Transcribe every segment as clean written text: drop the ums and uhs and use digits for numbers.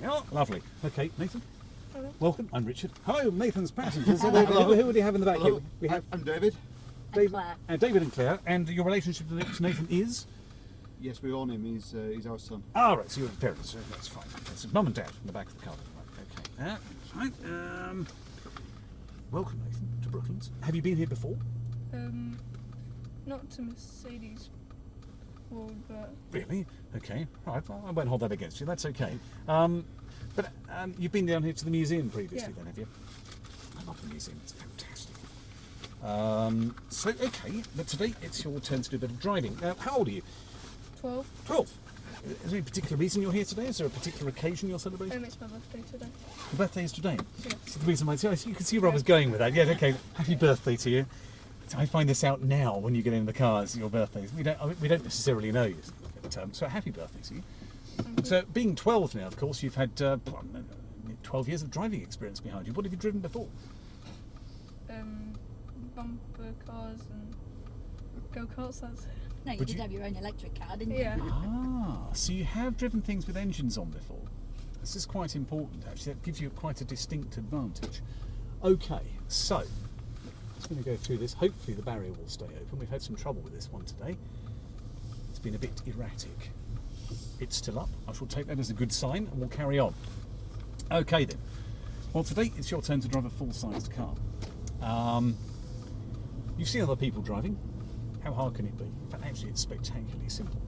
we are. Lovely. Okay, Nathan. Hello. Welcome. I'm Richard. Hello, Nathan's passengers. Who do you have in the back here? We have I'm David. David and Claire. And your relationship to Nathan is? Yes, we own him. He's our son. Ah, right. So you're parents. So that's fine. That's mum and dad in the back of the car. Right. Okay. That's right. Welcome, Nathan, to Brooklands. Have you been here before? Not to Mercedes World, but... Really? Okay. Right. Well, I won't hold that against you. That's okay. But you've been down here to the museum previously, then, have you? I love the museum. It's fantastic. So, okay. But today it's your turn to do a bit of driving. How old are you? 12. 12. Is there any particular reason you're here today? Is there a particular occasion you're celebrating? It's my birthday today. Your birthday is today? Yeah. So the reason why you can see where I was going with that. Yeah, okay. Happy birthday to you. I find this out now when you get in the car as your birthdays. We don't necessarily know you. So happy birthday to you. So being 12 now, of course, you've had 12 years of driving experience behind you. What have you driven before? Bumper cars and go-karts. No, you did have your own electric car, didn't you? Yeah. Ah, so you have driven things with engines on before. This is quite important, actually. That gives you quite a distinct advantage. Okay, so I'm just going to go through this. Hopefully the barrier will stay open. We've had some trouble with this one today. It's been a bit erratic. It's still up. I shall take that as a good sign and we'll carry on. Okay then. Well, today it's your turn to drive a full-sized car. You've seen other people driving. How hard can it be? In fact, actually, it's spectacularly simple.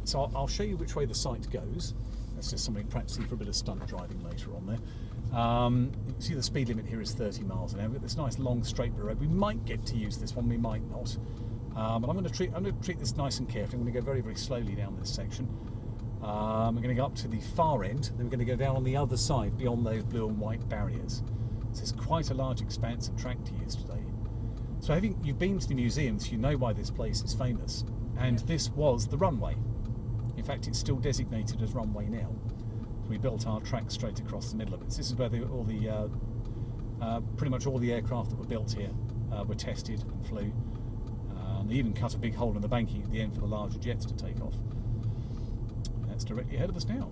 So I'll show you which way the sight goes. That's just something perhaps see for a bit of stunt driving later on there. You can see the speed limit here is 30 miles an hour. We've got this nice long straight road. We might get to use this one, we might not. But I'm going to treat this nice and carefully. I'm going to go very, very slowly down this section. We're going to go up to the far end, then we're going to go down on the other side beyond those blue and white barriers. So it's quite a large expanse of track to use today. So you've been to the museums, you know why this place is famous. And this was the runway. In fact, it's still designated as runway now. So we built our track straight across the middle of it. So this is where pretty much all the aircraft that were built here were tested and flew. They even cut a big hole in the banking at the end for the larger jets to take off. And that's directly ahead of us now.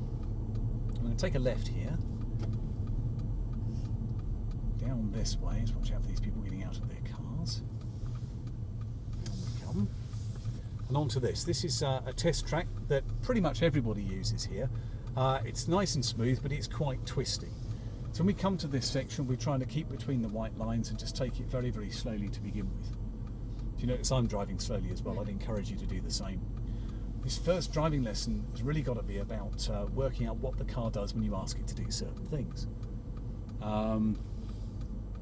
I'm going to take a left here. Down this way. Let's watch out for these people getting out of their cars. Down we come. And onto this. This is a test track that pretty much everybody uses here. It's nice and smooth, but it's quite twisty. So when we come to this section, we're trying to keep between the white lines and just take it very, very slowly to begin with. If you notice I'm driving slowly as well, I'd encourage you to do the same. This first driving lesson has really got to be about working out what the car does when you ask it to do certain things.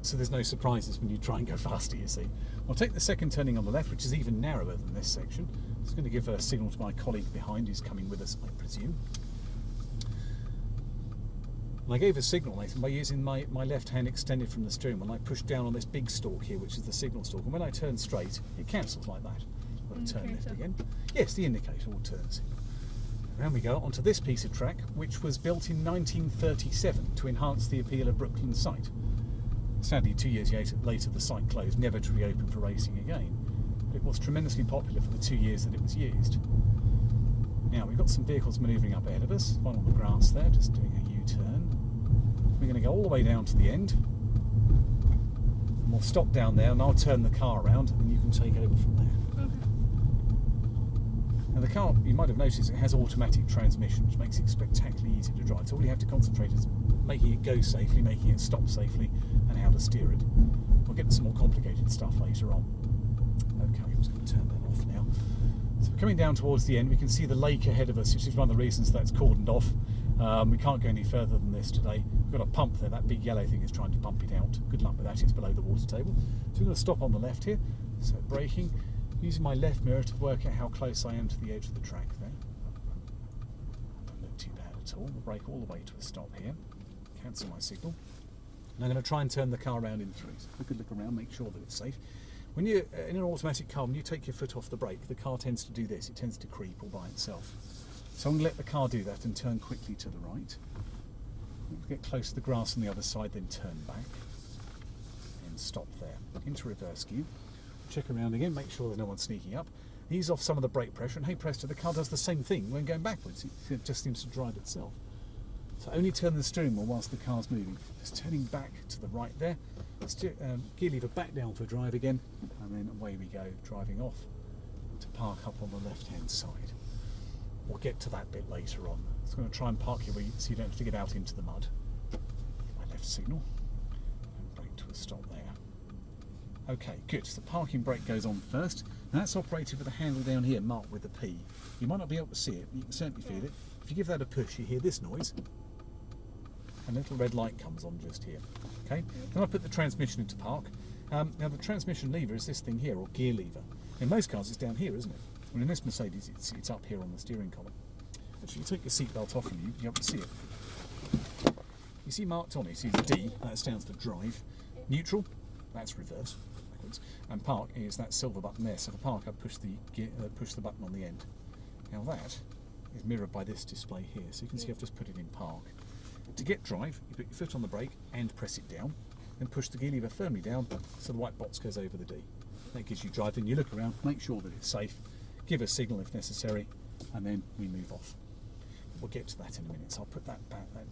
So there's no surprises when you try and go faster, you see. I'll take the second turning on the left, which is even narrower than this section. I'm just going to give a signal to my colleague behind who's coming with us, I presume. And I gave a signal, Nathan, by using my left hand extended from the steering wheel. I pushed down on this big stalk here, which is the signal stalk, and when I turn straight, it cancels like that. I've got to turn left again. Yes, the indicator will turn. Around we go onto this piece of track, which was built in 1937 to enhance the appeal of Brooklands site. Sadly, 2 years later, the site closed, never to reopen for racing again. But it was tremendously popular for the 2 years that it was used. Now, we've got some vehicles manoeuvring up ahead of us, one on the grass there, just doing a U-turn. We're going to go all the way down to the end. And we'll stop down there, and I'll turn the car around, and you can take over from there. Okay. Now, the car, you might have noticed, it has automatic transmission, which makes it spectacularly easy to drive. So all you have to concentrate is making it go safely, making it stop safely, and how to steer it. We'll get to some more complicated stuff later on. Okay, I'm just going to turn that off now. So coming down towards the end, we can see the lake ahead of us, which is one of the reasons that's cordoned off. We can't go any further than this today. We've got a pump there, that big yellow thing is trying to pump it out. Good luck with that, it's below the water table. So we're going to stop on the left here, so braking, using my left mirror to work out how close I am to the edge of the track there. Don't look too bad at all. We'll brake all the way to a stop here, cancel my signal. And I'm going to try and turn the car around in threes. Have a good look around, make sure that it's safe. When you're in an automatic car, when you take your foot off the brake, the car tends to do this, it tends to creep all by itself. So I'm going to let the car do that and turn quickly to the right. Get close to the grass on the other side, then turn back. And stop there. Into reverse gear. Check around again, make sure there's no one sneaking up. Ease off some of the brake pressure, and hey presto, the car does the same thing when going backwards. It just seems to drive itself. So only turn the steering wheel whilst the car's moving. Just turning back to the right there. Gear lever back down for drive again, and then away we go, driving off to park up on the left-hand side. We'll get to that bit later on. It's going to try and park you so you don't have to get out into the mud. My left signal, and brake to a stop there. Okay, good. So the parking brake goes on first. Now that's operated with a handle down here marked with a P. You might not be able to see it, but you can certainly feel it. If you give that a push, you hear this noise. A little red light comes on just here. Okay, then I put the transmission into park. Now the transmission lever is this thing here, or gear lever. In most cars it's down here, isn't it? Well, in this Mercedes it's up here on the steering column. Actually, you take your seatbelt off and you have to see it. You see marked on it, you see the D, that stands for drive. Neutral, that's reverse, backwards. And park is that silver button there. So for park I push the button on the end. Now that is mirrored by this display here, so you can see I've just put it in park. To get drive, you put your foot on the brake and press it down, then push the gear lever firmly down so the white box goes over the D. That gives you drive. Then you look around, make sure that it's safe, give a signal if necessary, and then we move off. We'll get to that in a minute, so I'll put that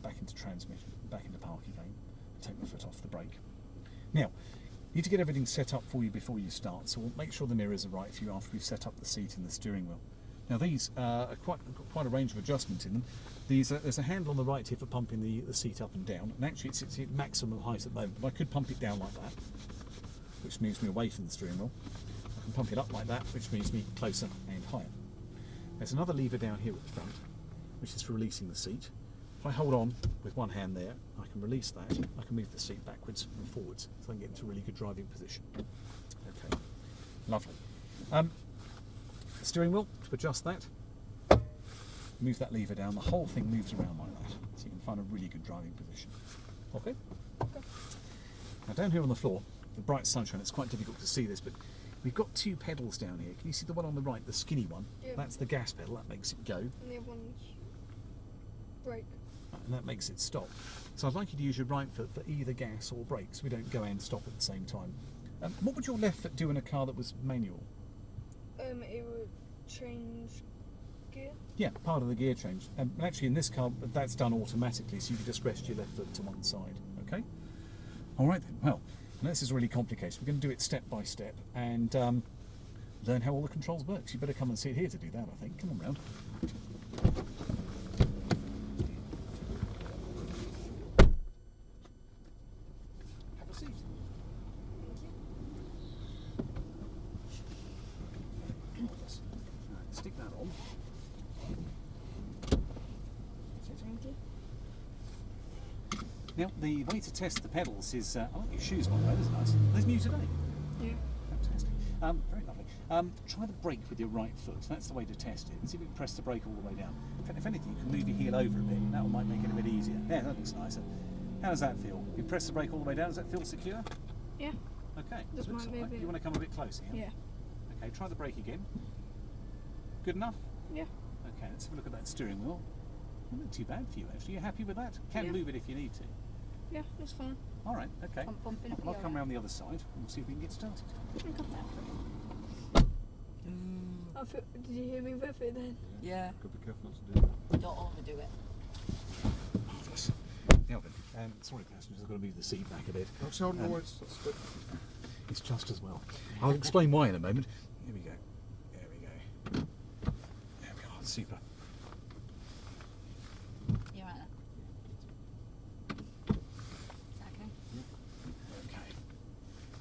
back into transmission, back into park again, and take my foot off the brake. Now, you need to get everything set up for you before you start, so we'll make sure the mirrors are right for you after we've set up the seat and the steering wheel. Now these are quite a range of adjustment in them. There's a handle on the right here for pumping the seat up and down, and actually it's at maximum height at the moment, but I could pump it down like that, which moves me away from the steering wheel. I can pump it up like that, which moves me closer and higher. There's another lever down here at the front, which is for releasing the seat. If I hold on with one hand there, I can release that. I can move the seat backwards and forwards, so I can get into a really good driving position. Okay, lovely. Steering wheel, to adjust that, move that lever down, the whole thing moves around like that, so you can find a really good driving position. Okay? Now down here on the floor, the bright sunshine, it's quite difficult to see this, but we've got two pedals down here. Can you see the one on the right, the skinny one? Yep. That's the gas pedal, that makes it go. And the other one's brake. And that makes it stop. So I'd like you to use your right foot for either gas or brake, so we don't go and stop at the same time. What would your left foot do in a car that was manual? It would change gear. Yeah, part of the gear change. And actually in this car, that's done automatically, so you can just rest your left foot to one side, okay? All right then, well, this is really complicated. We're going to do it step by step and learn how all the controls work. So you better come and sit here to do that, I think. Come on round. Have a seat. Stick that on. Thank you. Now, the way to test the pedals is, I like your shoes by the way, that's nice. Are those new today? Yeah. Fantastic. Very lovely. Try the brake with your right foot. That's the way to test it. And see if you can press the brake all the way down. If anything, you can move your heel over a bit. That might make it a bit easier. Yeah, that looks nicer. How does that feel? You press the brake all the way down. Does that feel secure? Yeah. Okay. Just looks might all right. move it. You want to come a bit closer? Yeah. Okay. Try the brake again. Good enough? Yeah. Okay. Let's have a look at that steering wheel. Not too bad for you actually. You happy with that? Can Yeah. move it if you need to. Yeah, that's fine. All right. Okay. Bumping up I'll your come around the other side and we'll see if we can get started. Did you hear me with it then? Yeah, Gotta be careful not to do that. don't overdo it. Marvellous. Now then, sorry passengers, I've got to move the seat back a bit. That's how that's good. It's just as well. I'll explain why in a moment. Here we go. There we go. There we are. Super. You right there? Okay. Okay.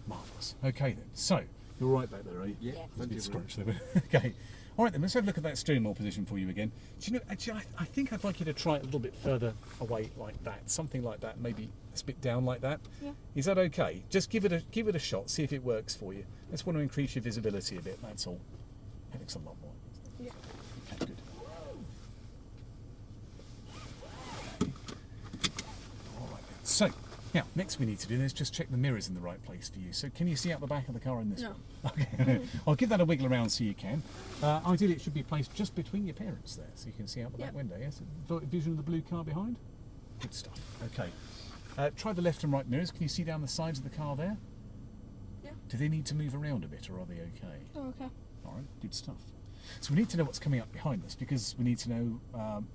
Marvellous. Okay then. So, you're right back there, are you? Yeah, Yeah. It's a plenty bit of room. scrunched there. Okay. All right then, let's have a look at that steering wheel position for you again. Do you know, actually, I think I'd like you to try it a little bit further away like that. Something like that, maybe a bit down like that. Yeah. Is that okay? Just give it a shot, see if it works for you. Just want to increase your visibility a bit, that's all. That looks a lot more. Yeah. Okay, good. Okay. All right then. So, now, next we need to do is just check the mirrors in the right place for you. So can you see out the back of the car in this No. one? Okay, I'll give that a wiggle around so you can. Ideally it should be placed just between your parents there, so you can see out the back Yep. window, yes? Vision of the blue car behind? Good stuff. Okay. Try the left and right mirrors. Can you see down the sides of the car there? Yeah. Do they need to move around a bit, or are they okay? Oh, okay. All right, good stuff. So we need to know what's coming up behind us, because we need to know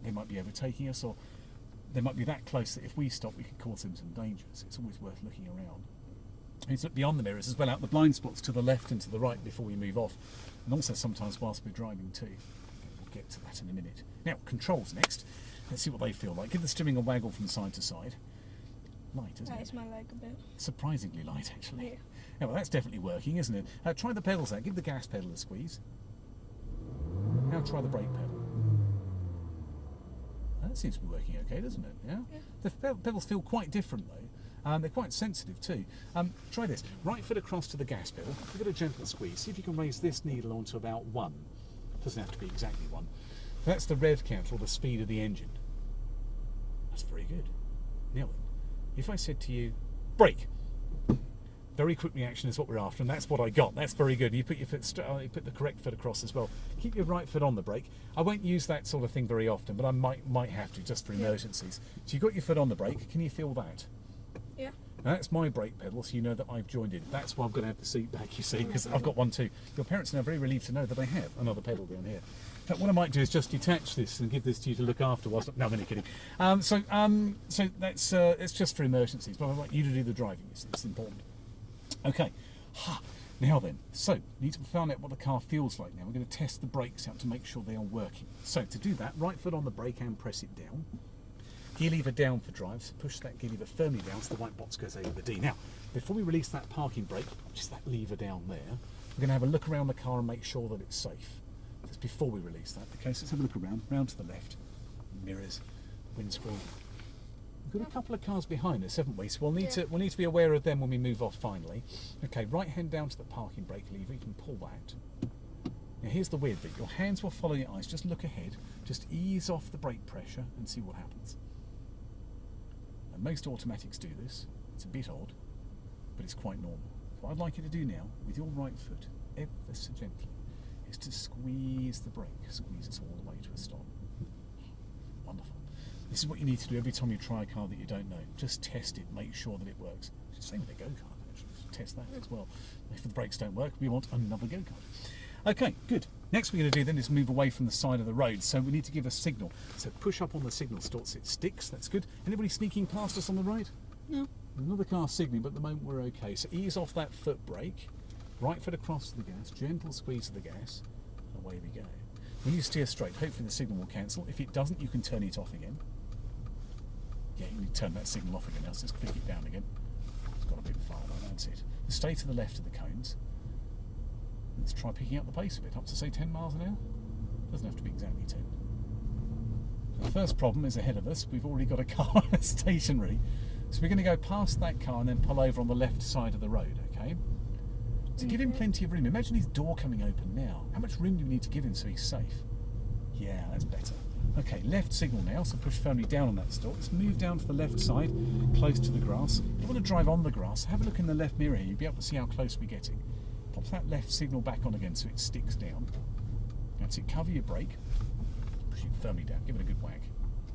they might be overtaking us, or they might be that close that if we stop, we could cause them some danger. So it's always worth looking around. Let's look beyond the mirrors as well, out the blind spots to the left and to the right before we move off, and also sometimes whilst we're driving too. We'll get to that in a minute. Now, controls next. Let's see what they feel like. Give the steering a waggle from side to side. Light, isn't it? That is my leg a bit. Surprisingly light, actually. Yeah. Yeah, well, that's definitely working, isn't it? Try the pedals out. Give the gas pedal a squeeze. Now try the brake pedal. That seems to be working okay, doesn't it? Yeah. The pedals feel quite different though. They're quite sensitive too. Try this. Right foot across to the gas pedal. Give it a gentle squeeze. See if you can raise this needle onto about 1. Doesn't have to be exactly 1. That's the rev count or the speed of the engine. That's very good. Now then, if I said to you, brake. Very quick reaction is what we're after, and that's what I got. That's very good. You put your foot, you put the correct foot across as well. Keep your right foot on the brake. I won't use that sort of thing very often, but I might have to just for emergencies. So you've got your foot on the brake. Can you feel that? Yeah. Now that's my brake pedal, so you know that I've joined in. That's why I'm going to have the seat back, you see, because I've got one too. Your parents are now very relieved to know that I have another pedal down here. In fact, what I might do is just detach this and give this to you to look after whilst... No, I'm only kidding. So that's it's just for emergencies, but I want you to do the driving. It's important. Okay, now then, so need to find out what the car feels like now. We're going to test the brakes out to make sure they are working. So to do that, right foot on the brake and press it down. Gear lever down for drive, so push that gear lever firmly down so the white box goes over the D. Now, before we release that parking brake, just that lever down there, we're going to have a look around the car and make sure that it's safe. That's before we release that. Okay, so let's have a look round to the left. Mirrors, windscreen. We've got a couple of cars behind us, haven't we? So we'll need to be aware of them when we move off finally. Okay, right hand down to the parking brake lever, you can pull that. Now here's the weird bit, your hands will follow your eyes, just look ahead, just ease off the brake pressure and see what happens. And most automatics do this, it's a bit odd, but it's quite normal. What I'd like you to do now, with your right foot, ever so gently, is to squeeze the brake, squeeze it all the way to a stop. Wonderful. This is what you need to do every time you try a car that you don't know. Just test it, make sure that it works. It's the same with a go-kart, actually. Just test that as well. If the brakes don't work, we want another go-kart. Okay, good. Next we're going to do then is move away from the side of the road. So we need to give a signal. So push up on the signal so it sticks. That's good. Anybody sneaking past us on the right? No. Another car signalling, but at the moment we're okay. So ease off that foot brake. Right foot across to the gas. Gentle squeeze of the gas. And away we go. When you steer straight, hopefully the signal will cancel. If it doesn't, you can turn it off again. Yeah, you need to turn that signal off again now, so let's click it down again. It's got a bit far though, that's it. Stay to the left of the cones. Let's try picking up the pace a bit, up to say 10 miles an hour. Doesn't have to be exactly 10. The first problem is ahead of us. We've already got a car stationary. So we're going to go past that car and then pull over on the left side of the road, okay? So give him plenty of room. Imagine his door coming open now. How much room do we need to give him so he's safe? Yeah, that's better. Okay, left signal now, so push firmly down on that stalk. Let's move down to the left side, close to the grass. If you want to drive on the grass, have a look in the left mirror here. You'll be able to see how close we're getting. Pop that left signal back on again so it sticks down. That's it, cover your brake. Push it firmly down, give it a good whack.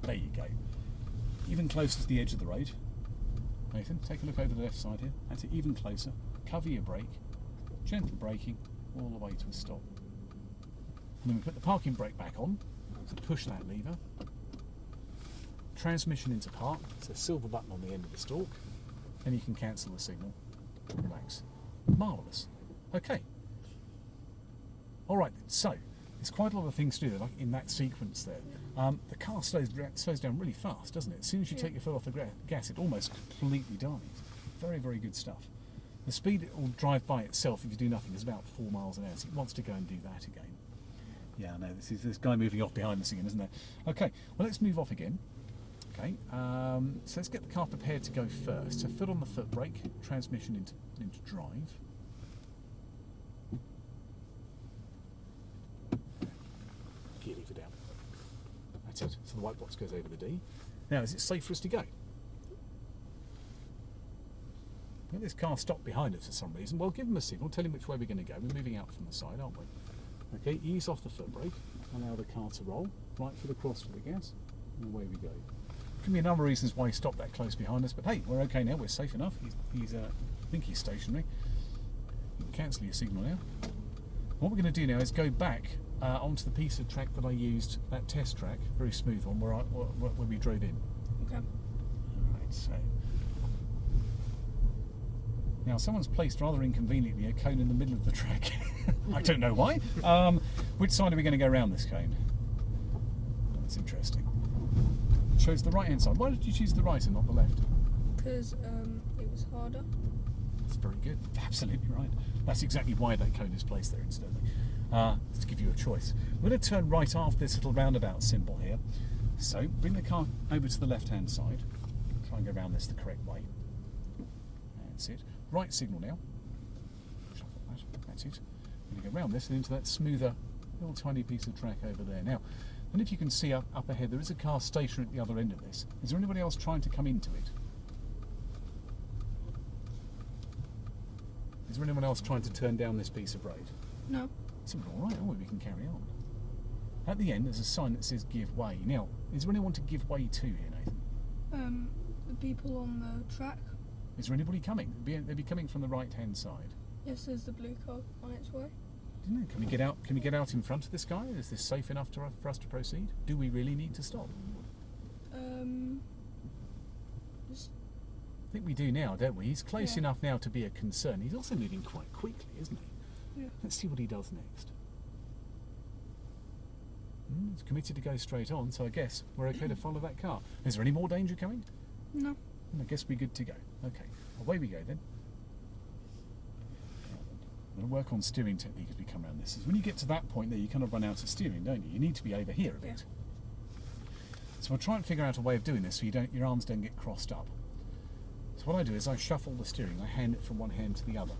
There you go. Even closer to the edge of the road. Nathan, take a look over the left side here. That's it, even closer. Cover your brake. Gentle braking, all the way to a stop. And then we put the parking brake back on. So push that lever. Transmission into park. It's a silver button on the end of the stalk. Then you can cancel the signal. Relax. Marvellous. Okay. Alright then, so there's quite a lot of things to do like in that sequence there. The car slows down really fast, doesn't it? As soon as you take your foot off the gas, it almost completely dies. Very, very good stuff. The speed it will drive by itself if you do nothing is about 4 miles an hour, so it wants to go and do that again. Yeah, I know, this is this guy moving off behind us again, isn't it? Okay, well let's move off again. Okay, so let's get the car prepared to go first. So foot on the foot brake, transmission into drive. Gear lever down. That's it, so the white box goes over the D. Now, is it safe for us to go? Well, this car stopped behind us for some reason. Well, give him a signal, tell him which way we're going to go. We're moving out from the side, aren't we? Okay, ease off the foot brake, allow the car to roll, right foot across to the gas, and away we go. There can be a number of reasons why he stopped that close behind us, but hey, we're okay now, we're safe enough. I think he's stationary. You can cancel your signal now. What we're going to do now is go back onto the piece of track that I used, that test track, very smooth one, where we drove in. Okay. can. Right, so. Now, someone's placed rather inconveniently a cone in the middle of the track. I don't know why. Which side are we going to go around this cone? That's interesting. It shows the right-hand side. Why did you choose the right and not the left? Because it was harder. That's very good. Absolutely right. That's exactly why that cone is placed there, incidentally. To give you a choice. We're going to turn right after this little roundabout symbol here. So, bring the car over to the left-hand side. Try and go around this the correct way. That's it. Right signal now. Shuffle that. That's it. We're going to go around this and into that smoother little tiny piece of track over there. Now, and if you can see up ahead, there is a car stationary at the other end of this. Is there anybody else trying to come into it? Is there anyone else trying to turn down this piece of road? No. It's all right. Oh, we can carry on. At the end, there's a sign that says "Give way." Now, is there anyone to give way to here, Nathan? The people on the track. Is there anybody coming? They'll be coming from the right-hand side. Yes, there's the blue car on its way. Didn't it? Can we get out? Can we get out in front of this guy? Is this safe enough for us to proceed? Do we really need to stop? Just, I think we do now, don't we? He's close Yeah. enough now to be a concern. He's also moving quite quickly, isn't he? yeah. Let's see what he does next. He's committed to go straight on, so I guess we're okay to follow that car. Is there any more danger coming? No. I guess we're good to go. Okay, away we go then. I'm going to work on steering technique as we come around this. When you get to that point there, you kind of run out of steering, don't you? You need to be over here a bit. So I'll try and figure out a way of doing this so your arms don't get crossed up. So what I do is I shuffle the steering. I hand it from one hand to the other.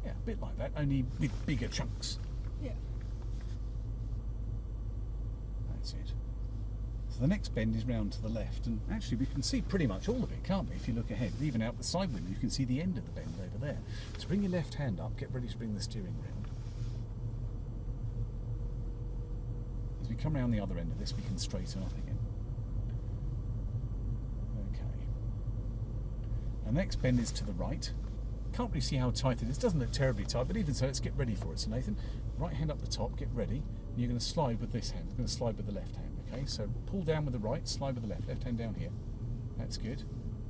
Yeah, a bit like that, only with bigger chunks. Yeah. That's it. So the next bend is round to the left, and actually we can see pretty much all of it, can't we? If you look ahead, even out the side window, you can see the end of the bend over there. So bring your left hand up, get ready to bring the steering round. As we come around the other end of this, we can straighten up again. Okay. The next bend is to the right. Can't really see how tight it is. Doesn't look terribly tight, but even so, let's get ready for it. So Nathan, right hand up the top, get ready. And you're going to slide with this hand. You're going to slide with the left hand. Okay, so pull down with the right, slide with the left. Left hand down here. That's good.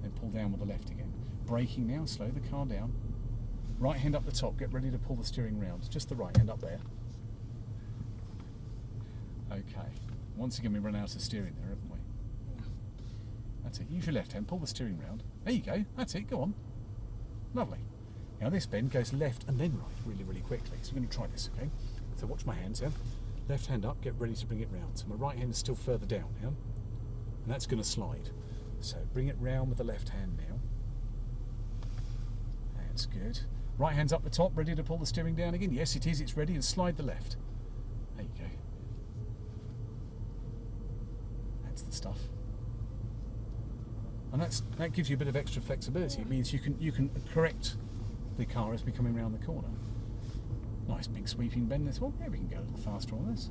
Then pull down with the left again. Braking now, slow the car down. Right hand up the top, get ready to pull the steering round. Just the right hand up there. Okay. Once again, we run out of steering there, haven't we? Yeah. That's it. Use your left hand, pull the steering round. There you go. That's it. Go on. Lovely. Now this bend goes left and then right really, really quickly. So we're going to try this, okay? So watch my hands here. Left hand up, get ready to bring it round. So my right hand is still further down now. And that's going to slide. So bring it round with the left hand now. That's good. Right hand's up the top, ready to pull the steering down again. Yes, it is. It's ready. And slide the left. There you go. That's the stuff. And that gives you a bit of extra flexibility. It means you can correct the car as we're coming around the corner. Nice big sweeping bend this one. Yeah, we can go a little faster on this.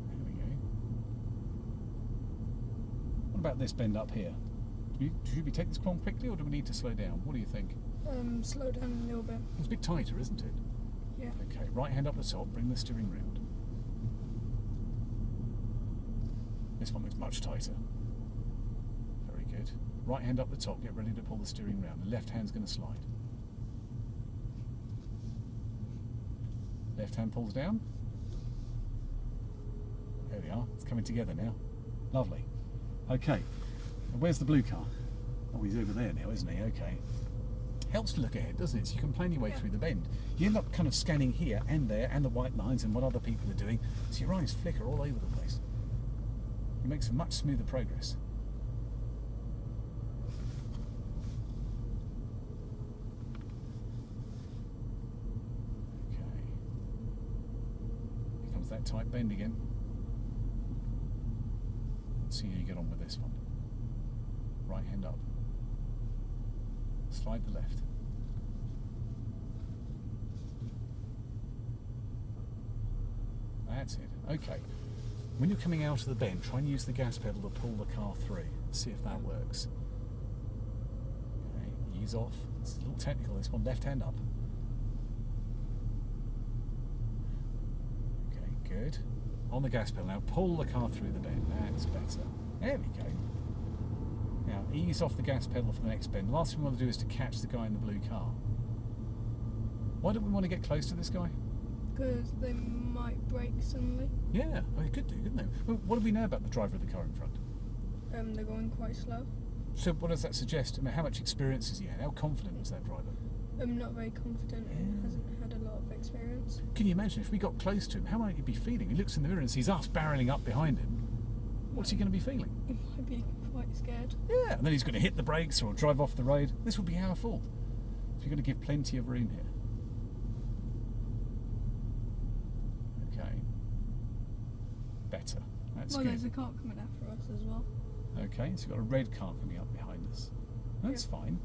There we go. What about this bend up here? Should we take this on quickly, or do we need to slow down? What do you think? Slow down a little bit. It's a bit tighter, isn't it? Yeah. Okay, right hand up the top, bring the steering round. This one looks much tighter. Very good. Right hand up the top, get ready to pull the steering round. The left hand's going to slide. Left hand pulls down. There we are. It's coming together now. Lovely. Okay. Where's the blue car? Oh, he's over there now, isn't he? Okay. Helps to look ahead, doesn't it? So you can plan your way through the bend. You end up kind of scanning here and there and the white lines and what other people are doing, so your eyes flicker all over the place. It makes for much smoother progress. That tight bend again. Let's see how you get on with this one. Right hand up. Slide the left. That's it. Okay. When you're coming out of the bend, try and use the gas pedal to pull the car through. See if that works. Okay, ease off. It's a little technical, this one. Left hand up. Good. On the gas pedal now, pull the car through the bend. That's better. There we go. Now, ease off the gas pedal for the next bend. The last thing we want to do is to catch the guy in the blue car. Why don't we want to get close to this guy? Because they might brake suddenly. Yeah, well, they could do, couldn't they? Well, what do we know about the driver of the car in front? They're going quite slow. So what does that suggest? I mean, how much experience has he had? How confident was that driver? I'm not very confident and hasn't had a lot of experience. Can you imagine if we got close to him, how might he be feeling? He looks in the mirror and sees us barrelling up behind him. What's he going to be feeling? He might be quite scared. Yeah, and then he's going to hit the brakes or drive off the road. This would be our fault. So you're going to give plenty of room here. Okay. Better. That's Well, good. there's a car coming after us as well. Okay, so you've got a red car coming up behind us. That's fine.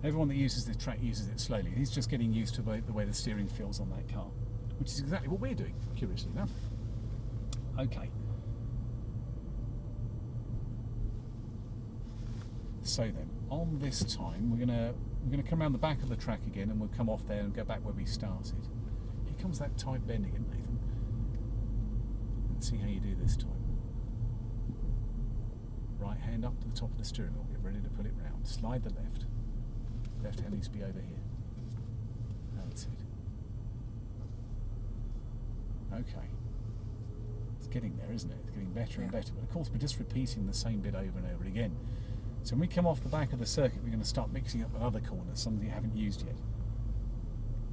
Everyone that uses this track uses it slowly. He's just getting used to the way the steering feels on that car, which is exactly what we're doing, curiously enough. Okay. So then, on this time, we're gonna come around the back of the track again, and we'll come off there and go back where we started. Here comes that tight bend again, Nathan. Let's see how you do this time. Right hand up to the top of the steering wheel. Get ready to put it round. Slide the left. Left hand needs to be over here. That's it. Okay. It's getting there, isn't it? It's getting better and better. But of course, we're just repeating the same bit over and over again. So when we come off the back of the circuit, we're going to start mixing up with other corners, some that you haven't used yet.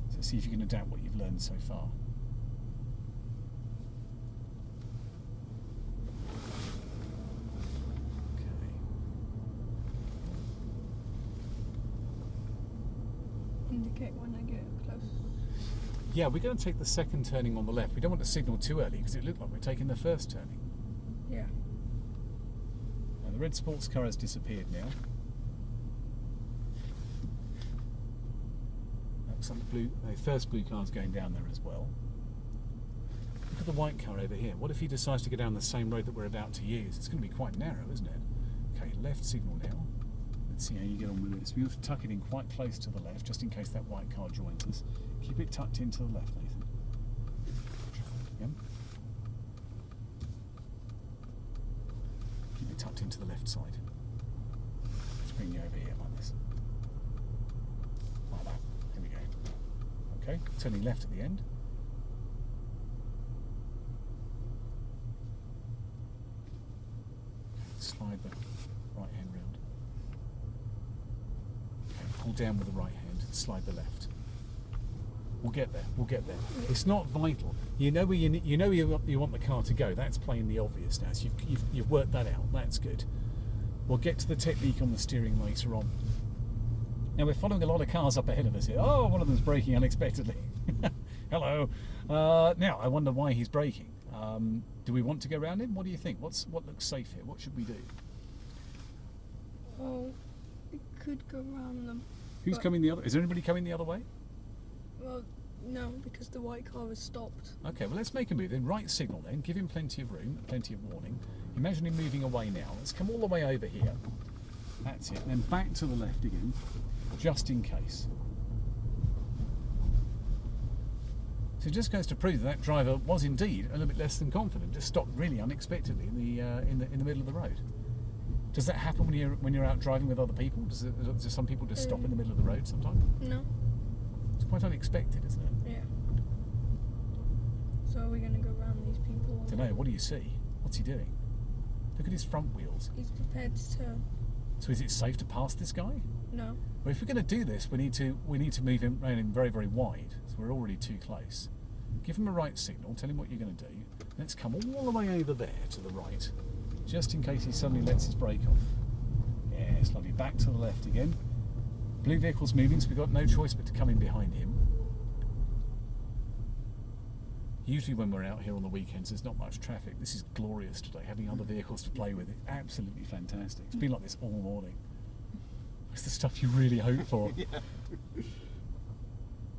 So see if you can adapt what you've learned so far. Indicate when I get close. Yeah, we're going to take the second turning on the left. We don't want to signal too early because it looked like we're taking the first turning. Yeah. Now, the red sports car has disappeared now. Looks like the first blue car's going down there as well. Look at the white car over here. What if he decides to go down the same road that we're about to use? It's going to be quite narrow, isn't it? Okay, left signal now. Let's see how you get on with this. We have to tuck it in quite close to the left, just in case that white car joins us. Keep it tucked into the left, Nathan. Yep. Keep it tucked into the left side. Let's bring you over here like this. Like that. Here we go. Okay, turning left at the end. Slide the right hand round. Okay, pull down with the right hand, slide the left. We'll get there. We'll get there. It's not vital. You know where you want the car to go. That's plainly obvious now. So you've worked that out. That's good. We'll get to the technique on the steering later on. Now we're following a lot of cars up ahead of us here. Oh, one of them's braking unexpectedly. Hello. Now I wonder why he's braking. Do we want to go around him? What do you think? What looks safe here? What should we do? Well, it could go around them. Who's coming the other? Is there anybody coming the other way? Well, no, because the white car has stopped. Okay, well let's make a move then. Right signal then. Give him plenty of room, plenty of warning. Imagine him moving away now. Let's come all the way over here. That's it. Then back to the left again, just in case. So it just goes to prove that driver was indeed a little bit less than confident. Just stopped really unexpectedly in the middle of the road. Does that happen when you're out driving with other people? Does some people just stop in the middle of the road sometimes? No. It's quite unexpected, isn't it? Yeah. So are we going to go around these people? I don't know. What do you see? What's he doing? Look at his front wheels. He's prepared to turn. So is it safe to pass this guy? No. Well, if we're going to do this, we need to move him around him very, very wide. So we're already too close. Give him a right signal. Tell him what you're going to do. Let's come all the way over there to the right, just in case he suddenly lets his brake off. Yeah, slightly back to the left again. Blue vehicle's moving, so we've got no choice but to come in behind him. Usually when we're out here on the weekends, there's not much traffic. This is glorious today, having other vehicles to play with. It's absolutely fantastic. It's been like this all morning. It's the stuff you really hope for. Yeah.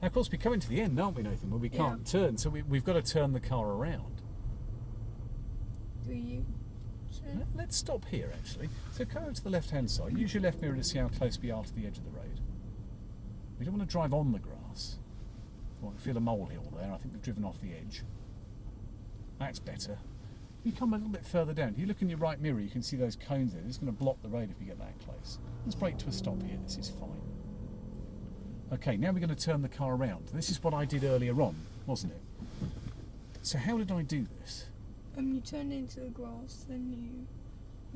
Now, of course, we're coming to the end, aren't we, Nathan? Where we can't turn, so we've got to turn the car around. Do you? Sure. Let's stop here, actually. So come over to the left-hand side. Use your left mirror to see how close we are to the edge of the road. We don't want to drive on the grass. I feel a molehill there. I think we've driven off the edge. That's better. If you come a little bit further down, if you look in your right mirror, you can see those cones there. It's going to block the road if you get that close. Let's brake to a stop here. This is fine. Okay, now we're going to turn the car around. This is what I did earlier on, wasn't it? So how did I do this? You turned into the grass, then you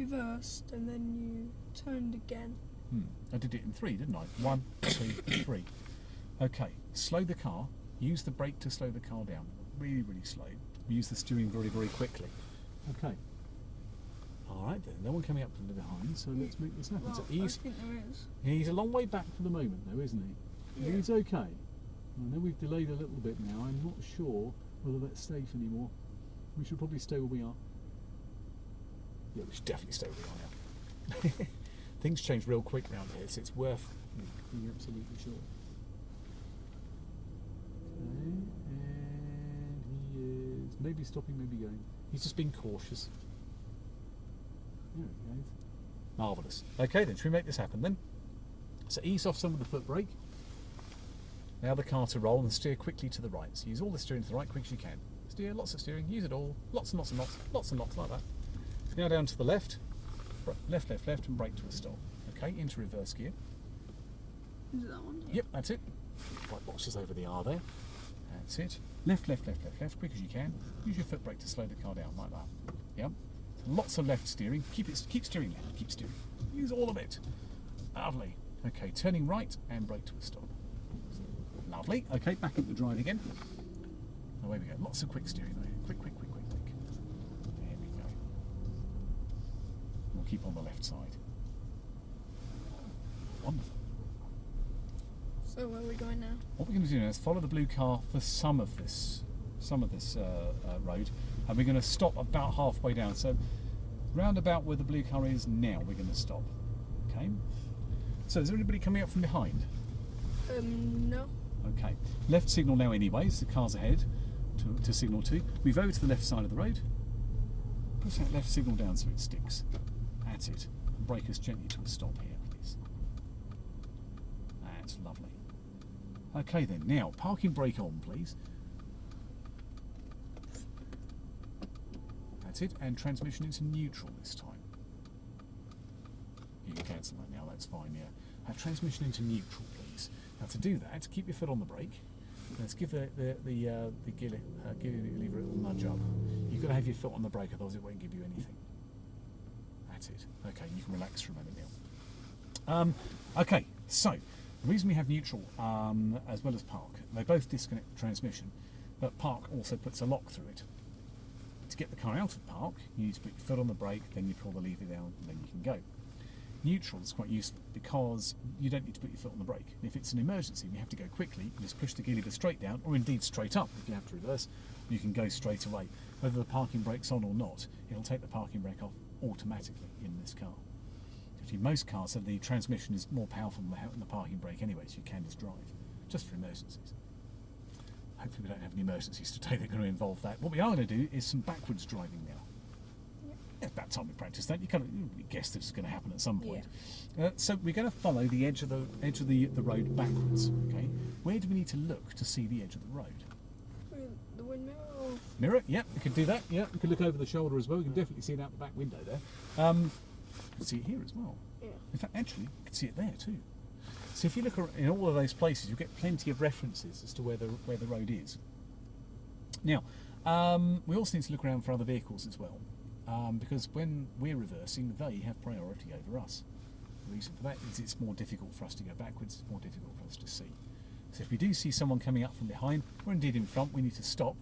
reversed, and then you turned again. I did it in 3, didn't I? 1, 2, 3. Okay, slow the car. Use the brake to slow the car down. Really, really slow. Use the steering very, very quickly. Okay. All right then. No one coming up from behind, so let's make this happen. Well, So I think there is. he's a long way back for the moment, though, isn't he? Yeah. He's okay. I know we've delayed a little bit now. I'm not sure whether that's safe anymore. We should probably stay where we are. Yeah, we should definitely stay where we are now. Things change real quick around here, so it's worth being absolutely sure. Okay, and he is maybe stopping, maybe going. He's just being cautious. There he goes. Marvellous. Okay then, should we make this happen then? So ease off some of the foot brake. Now the car to roll and steer quickly to the right. So use all the steering to the right quick as you can. Steer, lots of steering, use it all. Lots and lots and lots, lots and lots like that. Now down to the left. Left, left, left, and brake to a stop. Okay, into reverse gear. Is it that one? Yep, that's it. White boxes over the R there. That's it. Left, left, left, left, left, quick as you can. Use your foot brake to slow the car down like that. Yep. So lots of left steering. Keep steering left. Keep steering. Use all of it. Lovely. Okay, turning right and brake to a stop. Lovely. Okay, back into drive again. Away we go. Lots of quick steering though. Quick, quick, quick, quick, quick. There we go. We'll keep on the left side. Wonderful. So where are we going now? What we're going to do now is follow the blue car for some of this road, and we're going to stop about halfway down. So round about where the blue car is now, we're going to stop. Okay. So is there anybody coming up from behind? No. Okay. Left signal now anyways, the car's ahead to signal 2. Move over to the left side of the road. Push that left signal down so it sticks. That's it. And brake us gently to a stop here, please. That's lovely. Okay then, now parking brake on please. That's it, and transmission into neutral this time. You can cancel that now, that's fine, yeah. Transmission into neutral please. Now to do that, keep your foot on the brake. Let's give the gear lever a little nudge up. You've got to have your foot on the brake, otherwise it won't give you anything. That's it. Okay, you can relax for a moment now. Okay, so the reason we have neutral as well as park, they both disconnect the transmission, but park also puts a lock through it. To get the car out of park, you need to put your foot on the brake, then you pull the lever down, and then you can go. Neutral is quite useful because you don't need to put your foot on the brake. And if it's an emergency and you have to go quickly, you just push the gear lever straight down, or indeed straight up if you have to reverse, you can go straight away. Whether the parking brake's on or not, it'll take the parking brake off automatically in this car. Actually, most cars have the transmission is more powerful than the parking brake anyway, so you can just drive, just for emergencies. Hopefully we don't have any emergencies today that are going to involve that. What we are going to do is some backwards driving now. It's about time we practice that. You kind of guess this is going to happen at some point. Yeah. So we're going to follow the edge of the road backwards. Okay. Where do we need to look to see the edge of the road? The windmill. Or... Mirror. Yeah, we could do that. Yeah, we could look over the shoulder as well. We can definitely see it out the back window there. You can see it here as well. Yeah. In fact, actually, you can see it there too. So if you look in all of those places, you'll get plenty of references as to where the road is. Now, we also need to look around for other vehicles as well. Because when we're reversing, they have priority over us. The reason for that is it's more difficult for us to go backwards, it's more difficult for us to see. So if we do see someone coming up from behind, or indeed in front, we need to stop.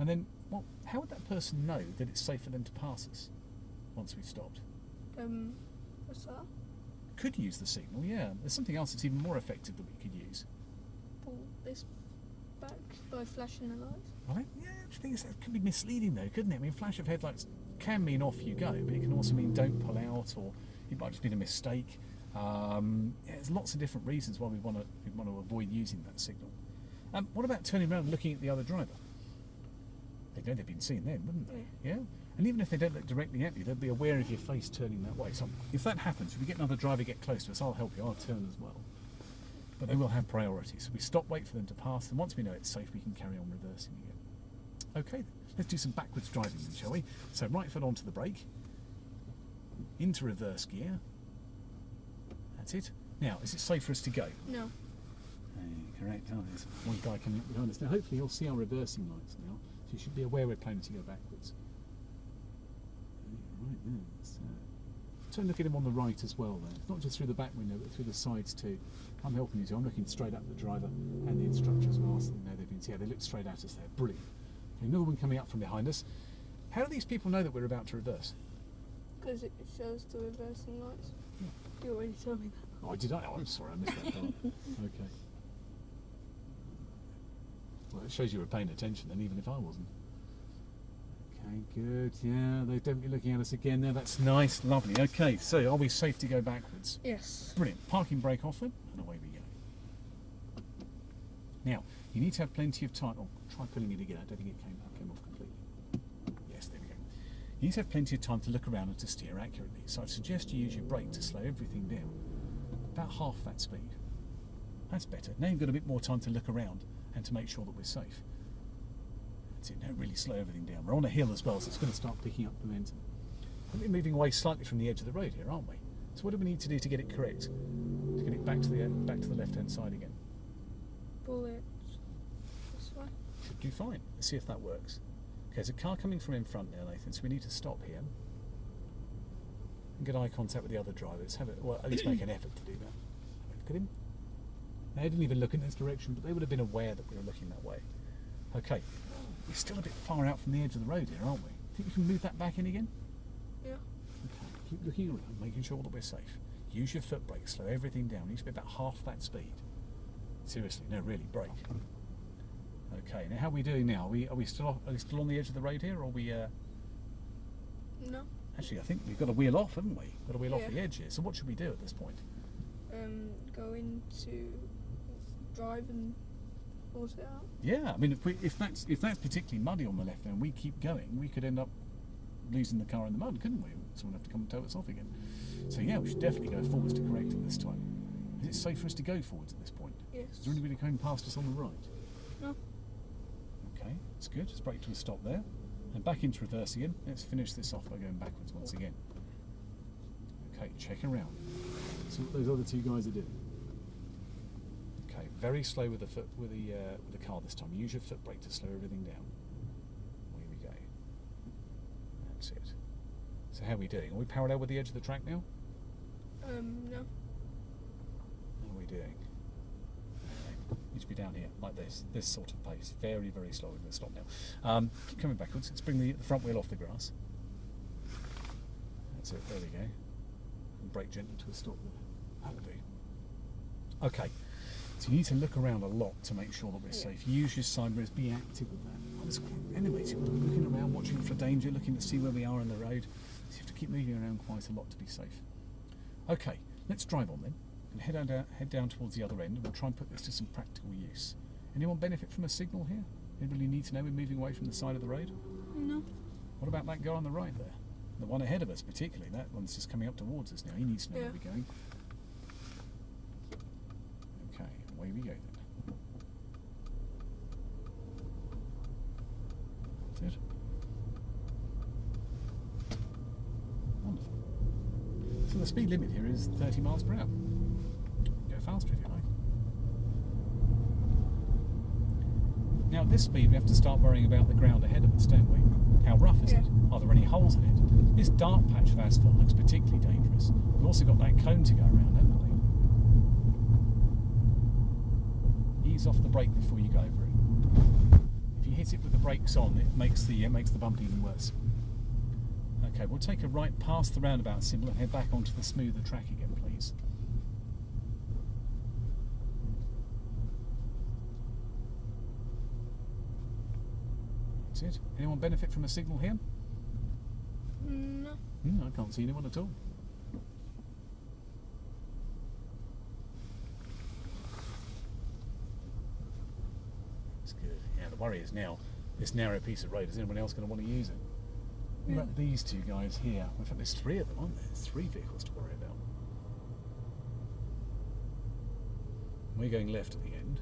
And then, well, how would that person know that it's safe for them to pass us once we've stopped? What's that? Could use the signal, yeah. There's something else that's even more effective that we could use. Pull this back by flashing the lights. Right? Yeah, I think that could be misleading though, couldn't it? I mean, flash of headlights can mean off you go, but it can also mean don't pull out, or it might just be a mistake. There's lots of different reasons why we want to avoid using that signal. What about turning around and looking at the other driver? They'd know they've been seen then, wouldn't they? Yeah. And even if they don't look directly at you, they'll be aware of your face turning that way. So if that happens, if we get another driver get close to us, I'll help you. I'll turn as well. But they will have priority. So we stop, wait for them to pass, and once we know it's safe, we can carry on reversing again. Okay then. Let's do some backwards driving then, shall we? So right foot onto the brake, into reverse gear. That's it. Now, is it safe for us to go? No. Correct. Oh, there's one guy coming up behind us. Now, hopefully you'll see our reversing lights now, so you should be aware we're planning to go backwards. Right then. So look at him on the right as well there. Not just through the back window, but through the sides too. I'm helping you too. I'm looking straight up at the driver and the instructor as well, so they know they've been. Yeah, they look straight at us there. Brilliant. Okay, another one coming up from behind us. How do these people know that we're about to reverse? Because it shows the reversing lights. Yeah. You already told me that. Oh, did I? Oh, I'm sorry, I missed that part. Okay. Well, it shows you were paying attention then, even if I wasn't. Okay, good. Yeah, they're definitely looking at us again there. That's nice, lovely. Okay, so are we safe to go backwards? Yes. Brilliant. Parking brake off then, and away we go. Now, you need to have plenty of time. Oh, try pulling it again. I don't think it came off completely. Yes, there we go. You need to have plenty of time to look around and to steer accurately. So I'd suggest you use your brake to slow everything down. About half that speed. That's better. Now you've got a bit more time to look around and to make sure that we're safe. That's it. Now really slow everything down. We're on a hill as well, so it's going to start picking up momentum. We're moving away slightly from the edge of the road here, aren't we? So what do we need to do to get it correct? To get it back to the left-hand side again? Pull it this way. Should do fine. Let's see if that works. Okay, there's a car coming from in front now, Nathan, so we need to stop here and get eye contact with the other driver. Let's have it, well, at least make an effort to do that. Look at him. They didn't even look in this direction, but they would have been aware that we were looking that way. Okay, we're still a bit far out from the edge of the road here, aren't we? Think you can move that back in again? Yeah. Okay, keep looking around, making sure that we're safe. Use your foot brake, slow everything down. You should be about half that speed. Seriously, no, really, brake. Okay, now how are we doing now? Are we still on the edge of the road here, or are we? No. Actually, I think we've got to wheel off, haven't we? Got to wheel off Yeah. the edge here. So what should we do at this point? Go into drive and force it out. Yeah, I mean, if that's particularly muddy on the left and we keep going, we could end up losing the car in the mud, couldn't we? Someone would have to come and tow us off again. So yeah, we should definitely go forwards to correct it this time. Is it safe for us to go forwards at this point? Yes. Is there anybody coming past us on the right? No. Okay, that's good. Let's brake to a stop there. And back into reverse again. Let's finish this off by going backwards once again. Okay, check around. See what those other two guys are doing. Okay, very slow with the car this time. Use your foot brake to slow everything down. Here we go. That's it. So how are we doing? Are we parallel with the edge of the track now? No. How are we doing? Need to be down here, like this sort of pace. Very, very slow. We're going to stop now. Keep coming backwards. Let's bring the front wheel off the grass. That's it, there we go. And brake gently to a stop there. That'll do. Okay, so you need to look around a lot to make sure that we're safe. Use your side mirrors, be active with that. I was animated, looking around, watching for danger, looking to see where we are on the road. So you have to keep moving around quite a lot to be safe. Okay, let's drive on then. And head down towards the other end, and we'll try and put this to some practical use. Anyone benefit from a signal here? Anybody need to know we're moving away from the side of the road? No. What about that guy on the right there? The one ahead of us particularly, that one's just coming up towards us now. He needs to know where we're going. Okay, away we go then. That's it. Wonderful. So the speed limit here is 30 miles per hour. Go faster if you like. Now at this speed we have to start worrying about the ground ahead of us, don't we? How rough is it? Are there any holes in it? This dark patch of asphalt looks particularly dangerous. We've also got that cone to go around, haven't we? Ease off the brake before you go over it. If you hit it with the brakes on, it makes the bump even worse. Okay, we'll take a right past the roundabout symbol and head back onto the smoother track again, please. That's it. Anyone benefit from a signal here? No. I can't see anyone at all. That's good. Yeah, the worry is now, this narrow piece of road, is anyone else going to want to use it? What about these two guys here? In fact, there's three of them, aren't there? There's three vehicles to worry about. We're going left at the end.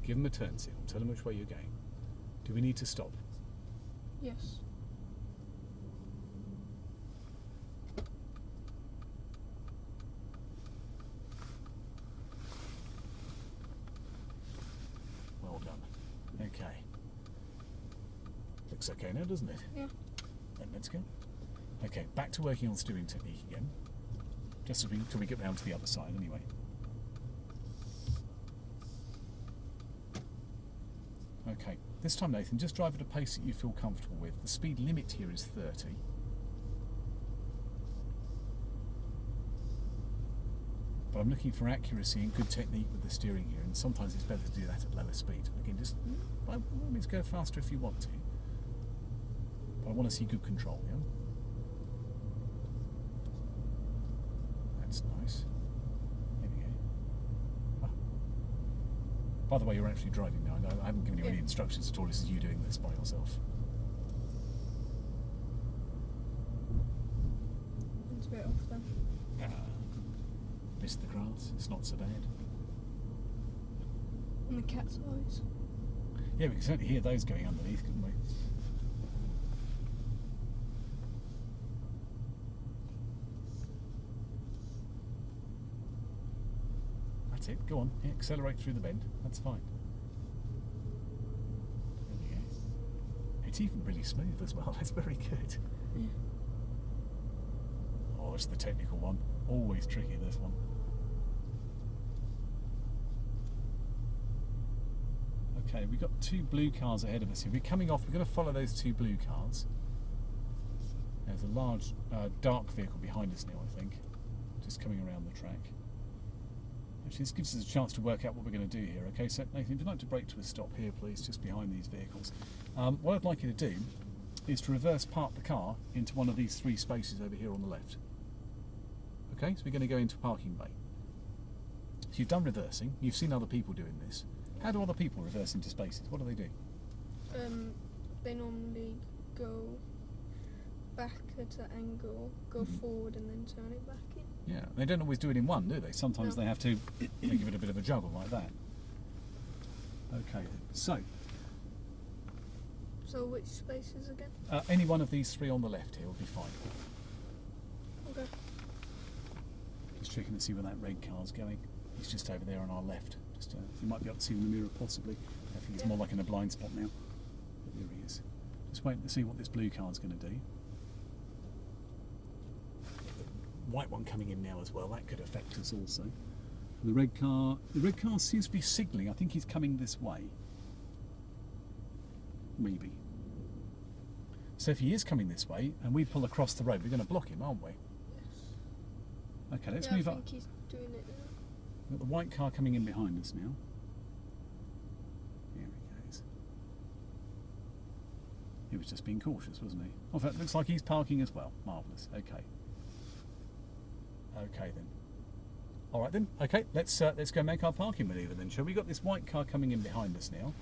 Give them a turn signal. Tell them which way you're going. Do we need to stop? Yes. Well done. Okay. Looks okay now, doesn't it? Yeah. Then let's go. Okay, back to working on steering technique again. Just till we get round to the other side anyway. Okay, this time Nathan, just drive at a pace that you feel comfortable with. The speed limit here is 30. But I'm looking for accuracy and good technique with the steering here, and sometimes it's better to do that at lower speed. Again, just by all means go faster if you want to. But I want to see good control, yeah? That's nice. There we go. Ah. By the way, you're actually driving now. I haven't given you any instructions at all. This is you doing this by yourself. It's a bit off then. Missed the grass. It's not so bad. And the cat's eyes. Yeah, we can certainly hear those going underneath, couldn't we? That's it. Go on. Yeah, accelerate through the bend. That's fine. There we go. It's even really smooth as well. That's very good. Yeah. Oh, it's the technical one. Always tricky, this one. Okay, we've got two blue cars ahead of us here. We're coming off. We're going to follow those two blue cars. There's a large dark vehicle behind us now, I think, just coming around the track. Actually, this gives us a chance to work out what we're going to do here. Okay, so Nathan, if you'd like to brake to a stop here, please, just behind these vehicles. What I'd like you to do is to reverse park the car into one of these three spaces over here on the left. Okay, so we're going to go into parking bay. So you've done reversing. You've seen other people doing this. How do other people reverse into spaces? What do they do? They normally go back at an angle, go forward and then turn it back in. Yeah, they don't always do it in one, do they? Sometimes No. they have to give it a bit of a juggle like that. Okay, so So which spaces again? any one of these three on the left here will be fine. Okay. Just checking to see where that red car's going. He's just over there on our left. Just you might be able to see him in the mirror, possibly. I think it's more like in a blind spot now. But there he is. Just waiting to see what this blue car's going to do. White one coming in now as well. That could affect us also. The red car seems to be signalling. I think he's coming this way. Maybe. So if he is coming this way and we pull across the road, we're going to block him, aren't we? Yes. Okay, let's Yeah, move I up. think he's doing it now. We've got the white car coming in behind us now. Here he goes. He was just being cautious, wasn't he? Oh, that looks like he's parking as well. Marvellous. Okay. Okay then. All right then. Okay, let's go make our parking manoeuvre then, shall we? Got this white car coming in behind us now.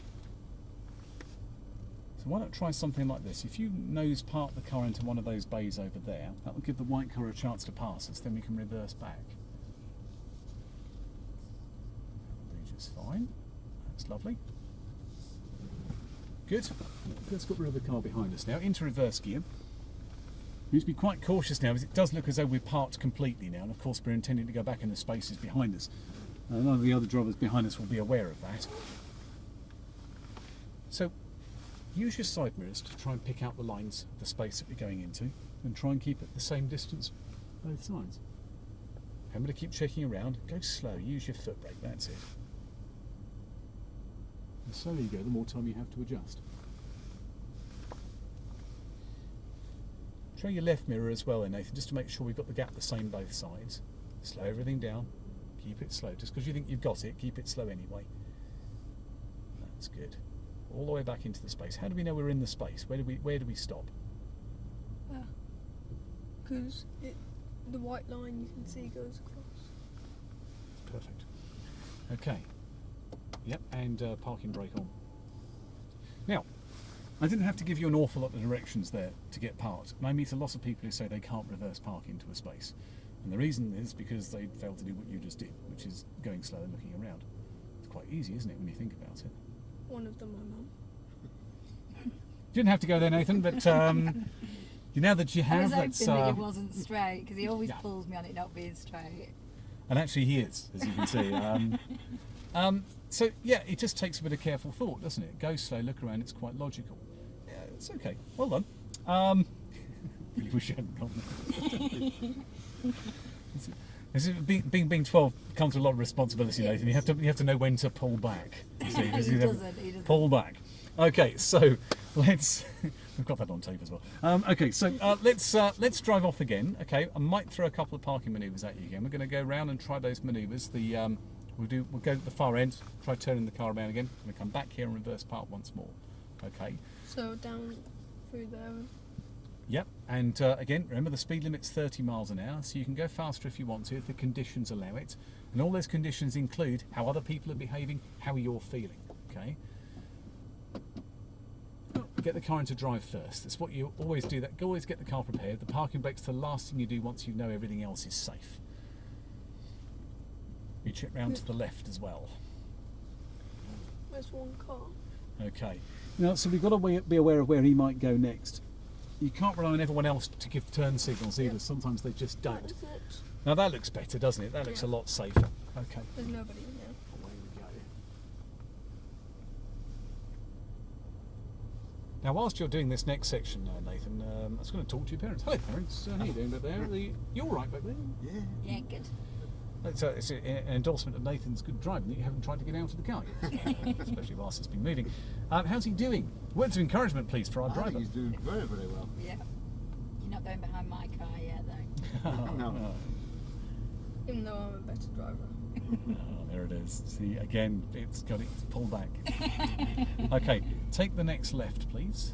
So why not try something like this? If you nose park the car into one of those bays over there, that will give the white car a chance to pass us. Then we can reverse back. That'll do just fine. That's lovely. Good. Let's get rid of the car behind us now. Into reverse gear. We need to be quite cautious now, as it does look as though we're parked completely now, and of course we're intending to go back in the spaces behind us. None of the other drivers behind us will be aware of that. So use your side mirrors to try and pick out the lines of the space that we're going into, and try and keep it the same distance both sides. Remember to keep checking around. Go slow. Use your foot brake. That's it. The slower you go, the more time you have to adjust. Try your left mirror as well then, Nathan, just to make sure we've got the gap the same both sides. Slow everything down. Keep it slow. Just because you think you've got it, keep it slow anyway. That's good. All the way back into the space. How do we know we're in the space? Where do we stop? Because the white line you can see goes across. Perfect. Okay. Yep, and parking brake on. Now, I didn't have to give you an awful lot of directions there to get parked, and I meet a lot of people who say they can't reverse park into a space. And the reason is because they failed to do what you just did, which is going slow and looking around. It's quite easy, isn't it, when you think about it? One of them, my mum. You didn't have to go there, Nathan, but now that you I have, was hoping that's... that it wasn't straight, because he always Yeah. pulls me on it not being straight. And actually he is, as you can see. So, yeah, it just takes a bit of careful thought, doesn't it? Go slow, look around, it's quite logical. Yeah, it's okay. Well done. Really wish you hadn't gone there. Being 12 comes with a lot of responsibility, Nathan. You have to know when to pull back. You see, 'cause He you have to doesn't. Pull back. Okay, so let's... We've got that on tape as well. Okay, so let's drive off again. Okay, I might throw a couple of parking manoeuvres at you again. We're going to go round and try those manoeuvres. We'll go to the far end, try turning the car around again. We're going to come back here and reverse park once more. Okay. So down through there. Yep, and again, remember the speed limit's 30 miles an hour, so you can go faster if you want to, if the conditions allow it. And all those conditions include how other people are behaving, how you're feeling. Okay. Get the car into drive first. That's what you always do. Always get the car prepared. The parking brake's the last thing you do once you know everything else is safe. You check round to the left as well. There's one car. Okay. Now, so we've got to be aware of where he might go next. You can't rely on everyone else to give turn signals either. Yeah. Sometimes they just That don't. is it. Now that looks better, doesn't it? That looks a Yeah. lot safer. Okay. There's nobody in there. Away we go. Now, whilst you're doing this next section, Nathan, I was going to talk to your parents. Hello, parents. How are you doing back there? You're all right back there? Yeah. Yeah, good. It's an endorsement of Nathan's good driving that you haven't tried to get out of the car yet, especially whilst it's been moving. How's he doing? Words of encouragement, please, for our I think driver. he's doing very, very well. Yeah. You're not going behind my car yet, though. No. Even though I'm a better driver. Oh, there it is. See, again, it's got its pull back. Okay, take the next left, please.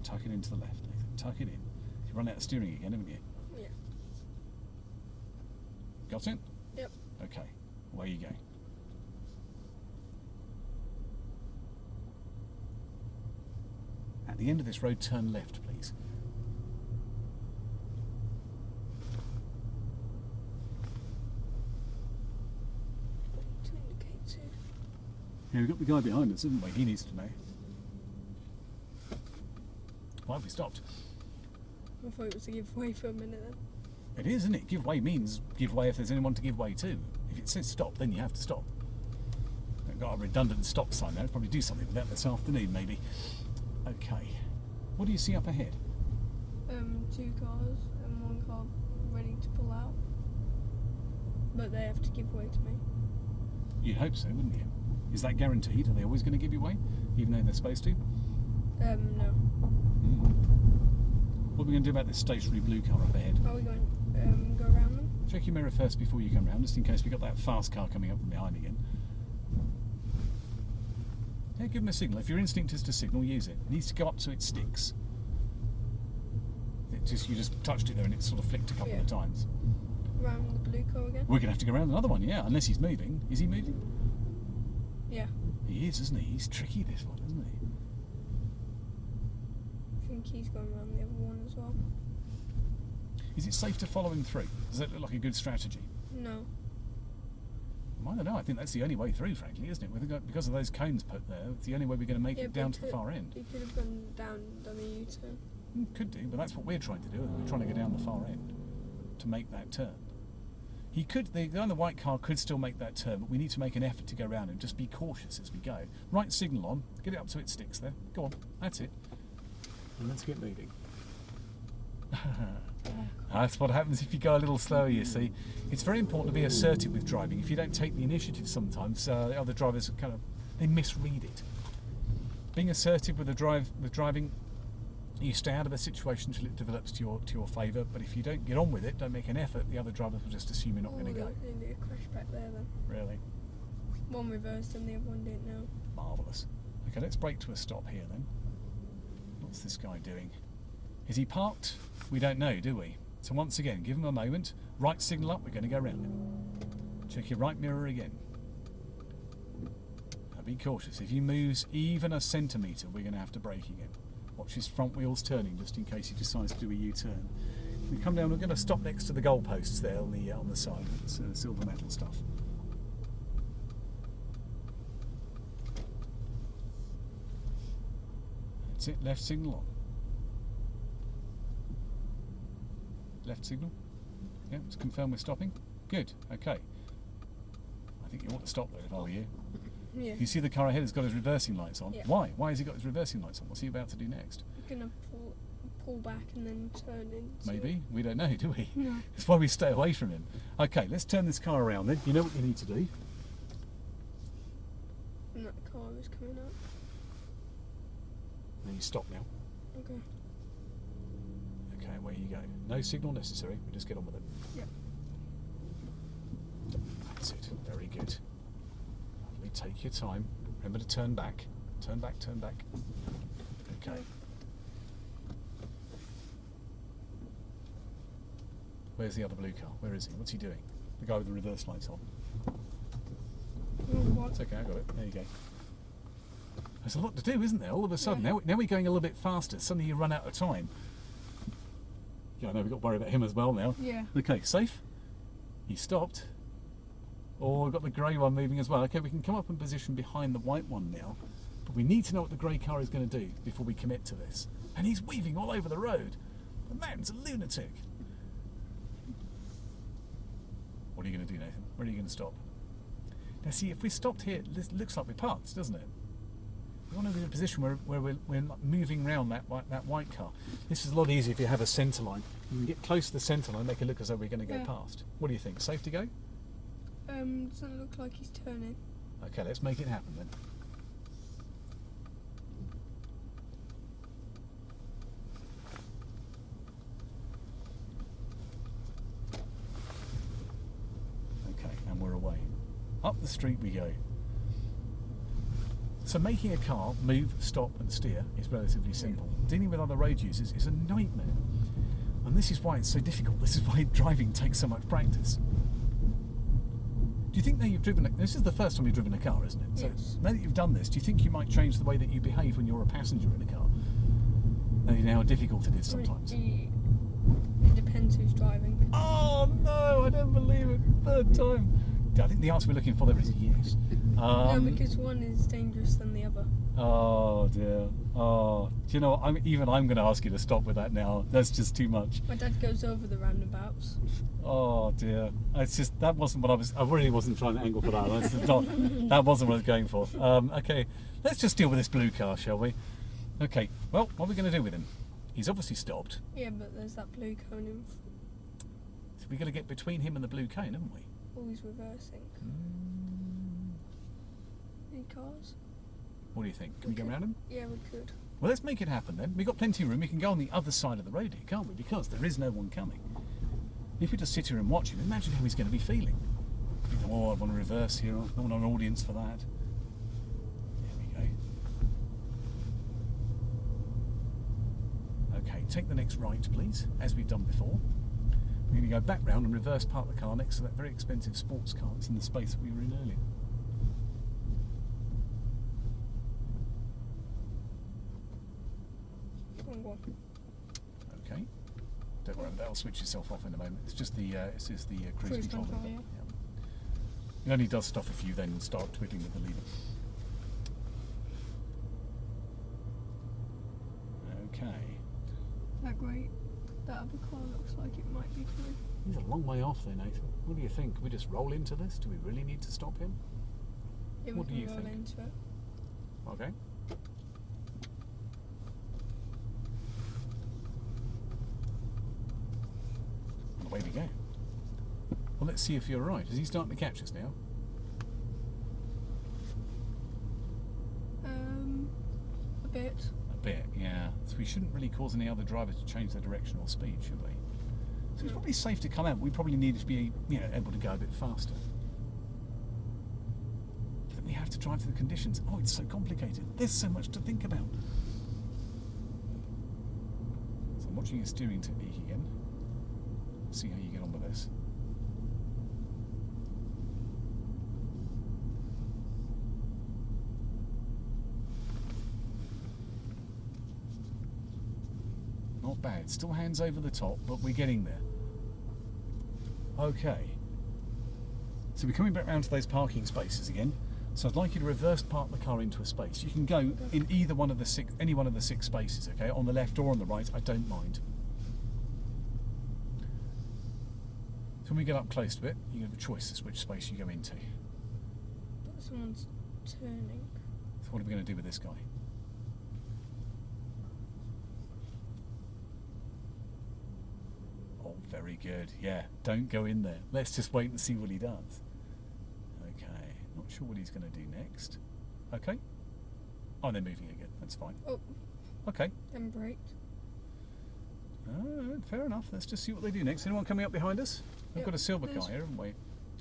Tuck it into the left, Nathan. Tuck it in. You run out of steering again, haven't you? Yeah. Got it? Yep. Okay, away you go. At the end of this road, turn left, please. To indicate to. Yeah, we've got the guy behind us, haven't we? He needs to know. Why have we stopped? I thought it was a giveaway for a minute then. It is, isn't it? Give way means give way if there's anyone to give way to. If it says stop, then you have to stop. I've got a redundant stop sign there. I'll probably do something with that this afternoon, maybe. Okay. What do you see up ahead? 2 cars and 1 car ready to pull out. But they have to give way to me. You'd hope so, wouldn't you? Is that guaranteed? Are they always going to give you way, even though they're supposed to? No. What are we going to do about this stationary blue car up ahead? Are we going go around them? Check your mirror first before you come round, just in case we've got that fast car coming up from behind again. Yeah, give them a signal. If your instinct is to signal, use it. It needs to go up so it sticks. You just touched it there and it sort of flicked a couple of times. Around the blue car again? We're going to have to go around another one, yeah, unless he's moving. Is he moving? Yeah. He is, isn't he? He's tricky, this one, isn't he? I think he's going around the other one as well. Is it safe to follow him through? Does that look like a good strategy? No. I don't know. I think that's the only way through, frankly, isn't it? Because of those cones put there, it's the only way we're going to make it down to the far end. He could have gone down and done a U-turn. Could do, but that's what we're trying to do. We're trying to go down the far end to make that turn. He could, the guy in the white car could still make that turn, but we need to make an effort to go around him. Just be cautious as we go. Right signal on, get it up so it sticks there. Go on, that's it. And let's get moving. That's what happens if you go a little slower, you see. It's very important to be assertive with driving. If you don't take the initiative sometimes, the other drivers they misread it. Being assertive with driving, you stay out of a situation until it develops to your favour, but if you don't get on with it, don't make an effort, the other drivers will just assume you're not going to go. Nearly a crash back there then. Really? One reversed and the other one didn't know. Marvellous. Okay, let's brake to a stop here then. What's this guy doing? Is he parked? We don't know, do we? So once again, give him a moment. Right signal up, we're going to go round him. Check your right mirror again. Now be cautious. If he moves even a centimetre, we're going to have to brake again. Watch his front wheels turning just in case he decides to do a U-turn. We come down. We're going to stop next to the goalposts there on the side. It's silver metal stuff. That's it. Left signal on. Left signal. Yeah, let's confirm we're stopping. Good. Okay. I think you ought to stop there if I were you. Yeah. You see the car ahead has got his reversing lights on. Yeah. Why? Why has he got his reversing lights on? What's he about to do next? I'm gonna pull back and then turn into. Maybe. We don't know, do we? No. That's why we stay away from him. Okay, let's turn this car around then. You know what you need to do? And that car is coming up. Then you stop now. Okay. Okay, away you go. No signal necessary. We just get on with it. Yep. That's it. Very good. Lovely. Take your time. Remember to turn back. Turn back, turn back. Okay. Where's the other blue car? Where is he? What's he doing? The guy with the reverse lights on. Oh, what? It's okay, I got it. There you go. There's a lot to do, isn't there? All of a sudden, Yeah. now we're going a little bit faster. Suddenly you run out of time. Yeah, I know we've got to worry about him as well now. Yeah. Okay, safe. He stopped. Oh, we've got the grey one moving as well. Okay, we can come up in position behind the white one now. But we need to know what the grey car is going to do before we commit to this. And he's weaving all over the road. The man's a lunatic. What are you going to do, Nathan? Where are you going to stop? Now, see, if we stopped here, it looks like we're parked, doesn't it? We want to be in a position where we're not moving around that white car. This is a lot easier if you have a centre line. You can get close to the centre line and make it look as though we're going to go Yeah. past. What do you think? Safe to go? Doesn't look like he's turning. Okay, let's make it happen then. Okay, and we're away. Up the street we go. So making a car move, stop and steer is relatively simple. Dealing with other road users is a nightmare. And this is why it's so difficult. This is why driving takes so much practice. Do you think now you've driven this is the first time you've driven a car, isn't it? So Yes. now that you've done this, do you think you might change the way that you behave when you're a passenger in a car? Now you know how difficult it is sometimes. It depends who's driving. Oh no, I don't believe it. Third time. I think the answer we're looking for there is yes. No, because one is dangerous than the other. Oh dear. Oh, do you know what? I'm going to ask you to stop with that now. That's just too much. My dad goes over the roundabouts. Oh dear. It's just that wasn't what I really wasn't trying to angle for that. That wasn't what I was going for. Okay, let's just deal with this blue car, shall we? Okay. Well, what are we going to do with him? He's obviously stopped. Yeah, but there's that blue cone in. So we're going to get between him and the blue cone, haven't we? Oh, he's reversing. Any cars? What do you think? Can we go Okay. around him? Yeah, we could. Well, let's make it happen then. We've got plenty of room. We can go on the other side of the road here, can't we? Because there is no one coming. If we just sit here and watch him, imagine how he's going to be feeling. Oh, I want to reverse here. I don't want an audience for that. There we go. Okay, take the next right, please, as we've done before. We're going to go back round and reverse park the car next to that very expensive sports car that's in the space that we were in earlier. Wrong one. Okay. Don't worry, that'll switch itself off in a moment. It's just the cruise Cruise control. control, yeah. It only does stuff if you then start twiddling with the lever. Okay. That great. That other car looks like it might be coming. He's a long way off there, Nathan. What do you think? Can we just roll into this? Do we really need to stop him? Yeah, What do we you can roll think? into it. Okay. And away we go. Well, let's see if you're right. Is he starting to catch us now? A bit. A bit, yeah. So we shouldn't really cause any other drivers to change their direction or speed, should we? So it's probably safe to come out. We probably need to be, able to go a bit faster. But then we have to drive to the conditions. Oh, it's so complicated. There's so much to think about. So I'm watching your steering technique again. See how you get on with this. Not bad. Still hands over the top, but we're getting there. Okay. So we're coming back round to those parking spaces again. So I'd like you to reverse park the car into a space. You can go in either one of the any one of the 6 spaces, okay? On the left or on the right, I don't mind. So when we get up close to it, you have a choice as which space you go into. But someone's turning. So what are we going to do with this guy? Oh, very good. Yeah, don't go in there. Let's just wait and see what he does. Okay, not sure what he's going to do next. Okay. Oh, they're moving again. That's fine. Oh, Okay. then braked. Fair enough. Let's just see what they do next. Anyone coming up behind us? We've Yep, got a silver car there's- here, haven't we?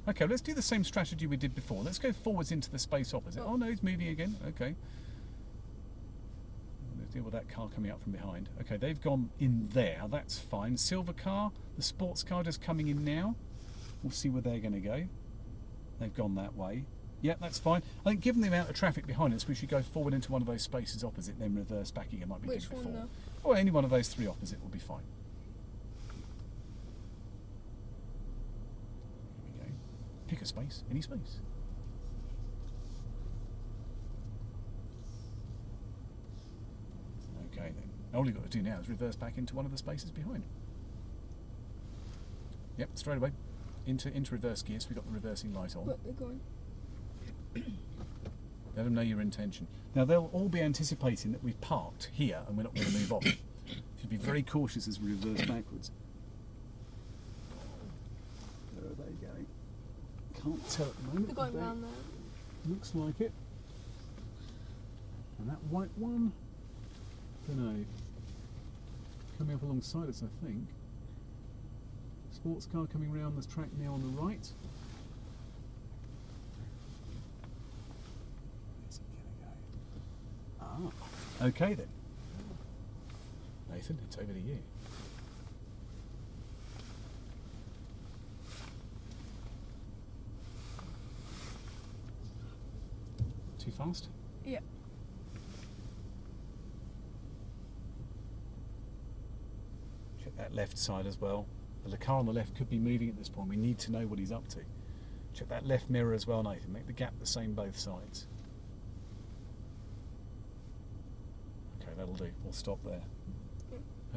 Okay, let's do the same strategy we did before. Let's go forwards into the space opposite. Oh no, he's moving again. Okay. Let's deal with that car coming up from behind. Okay, they've gone in there. That's fine. Silver car, the sports car just coming in now. We'll see where they're going to go. They've gone that way. Yeah, that's fine. I think given the amount of traffic behind us, we should go forward into one of those spaces opposite, then reverse back again like we Which did one before. though? Or any one of those 3 opposite will be fine. Here we go. Pick a space, any space. Okay then. All you've got to do now is reverse back into one of the spaces behind. Yep, straight away. Into reverse gear, so we've got the reversing light on. But they're going. Let them know your intention. Now they'll all be anticipating that we've parked here and we're not going to move off. Should be very cautious as we reverse backwards. Where are they going? Can't tell at the moment. They're going but round there. looks like it. And that white one, don't know. Coming up alongside us, I think. Sports car coming round this track now on the right. Ah, okay then. Nathan, it's over to you. Too fast? Yeah. Check that left side as well. The car on the left could be moving at this point. We need to know what he's up to. Check that left mirror as well, Nathan. Make the gap the same both sides. Okay, that'll do. We'll stop there.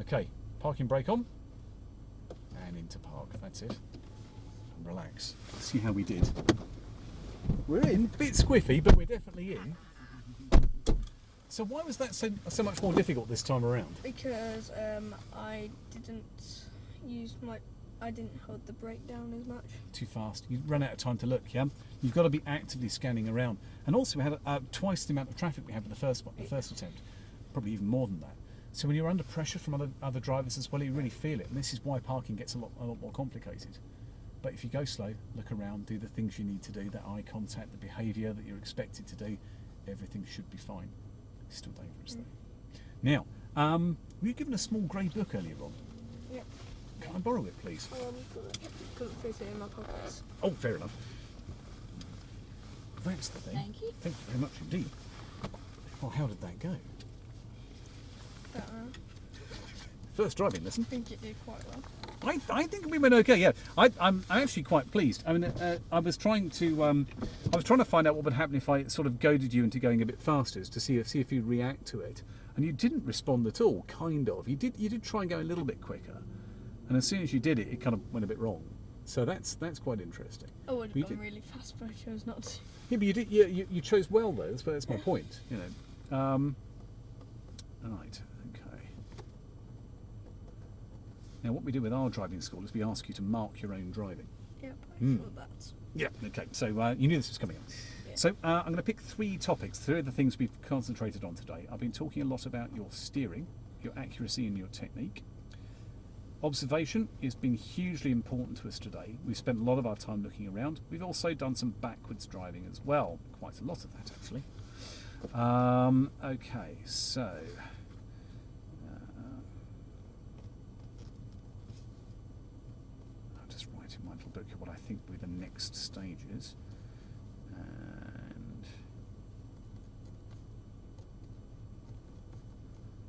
Okay, parking brake on. And into park. That's it. And relax. See how we did. We're in. A bit squiffy, but we're definitely in. So why was that so much more difficult this time around? Because I didn't hold the brake down as much. Too fast. You run out of time to look, yeah? You've got to be actively scanning around. And also we had twice the amount of traffic we had for the first one, the first attempt. Probably even more than that. So when you're under pressure from other drivers as well, you really feel it. And this is why parking gets a lot more complicated. But if you go slow, look around, do the things you need to do, that eye contact, the behaviour that you're expected to do, everything should be fine. It's still dangerous though. Now, were you given a small grey book earlier on? Yeah. Can I borrow it, please? Couldn't fit it in my pockets. Oh, fair enough. That's the thing. Thank you. Thank you very much indeed. Well, how did that go? Don't know. First driving lesson. I think it did quite well. I think we went okay. Yeah, I'm actually quite pleased. I mean, I was trying to find out what would happen if I sort of goaded you into going a bit faster, to see if you'd react to it, and you didn't respond at all. Kind of. You did try and go a little bit quicker, and as soon as you did it, it kind of went a bit wrong. So that's quite interesting. I would You have gone did- really fast, but I chose not to. Yeah, but you did. You chose well though. That's my point. You know. Right. Okay. Now, what we do with our driving school is we ask you to mark your own driving. Yep, I thought that. Yeah. Okay. So you knew this was coming up. Yeah. So I'm going to pick 3 topics. 3 of the things we've concentrated on today. I've been talking a lot about your steering, your accuracy, and your technique. Observation has been hugely important to us today. We've spent a lot of our time looking around. We've also done some backwards driving as well. Quite a lot of that, actually. Okay, so I'll just write in my little book what I think will be the next stages. And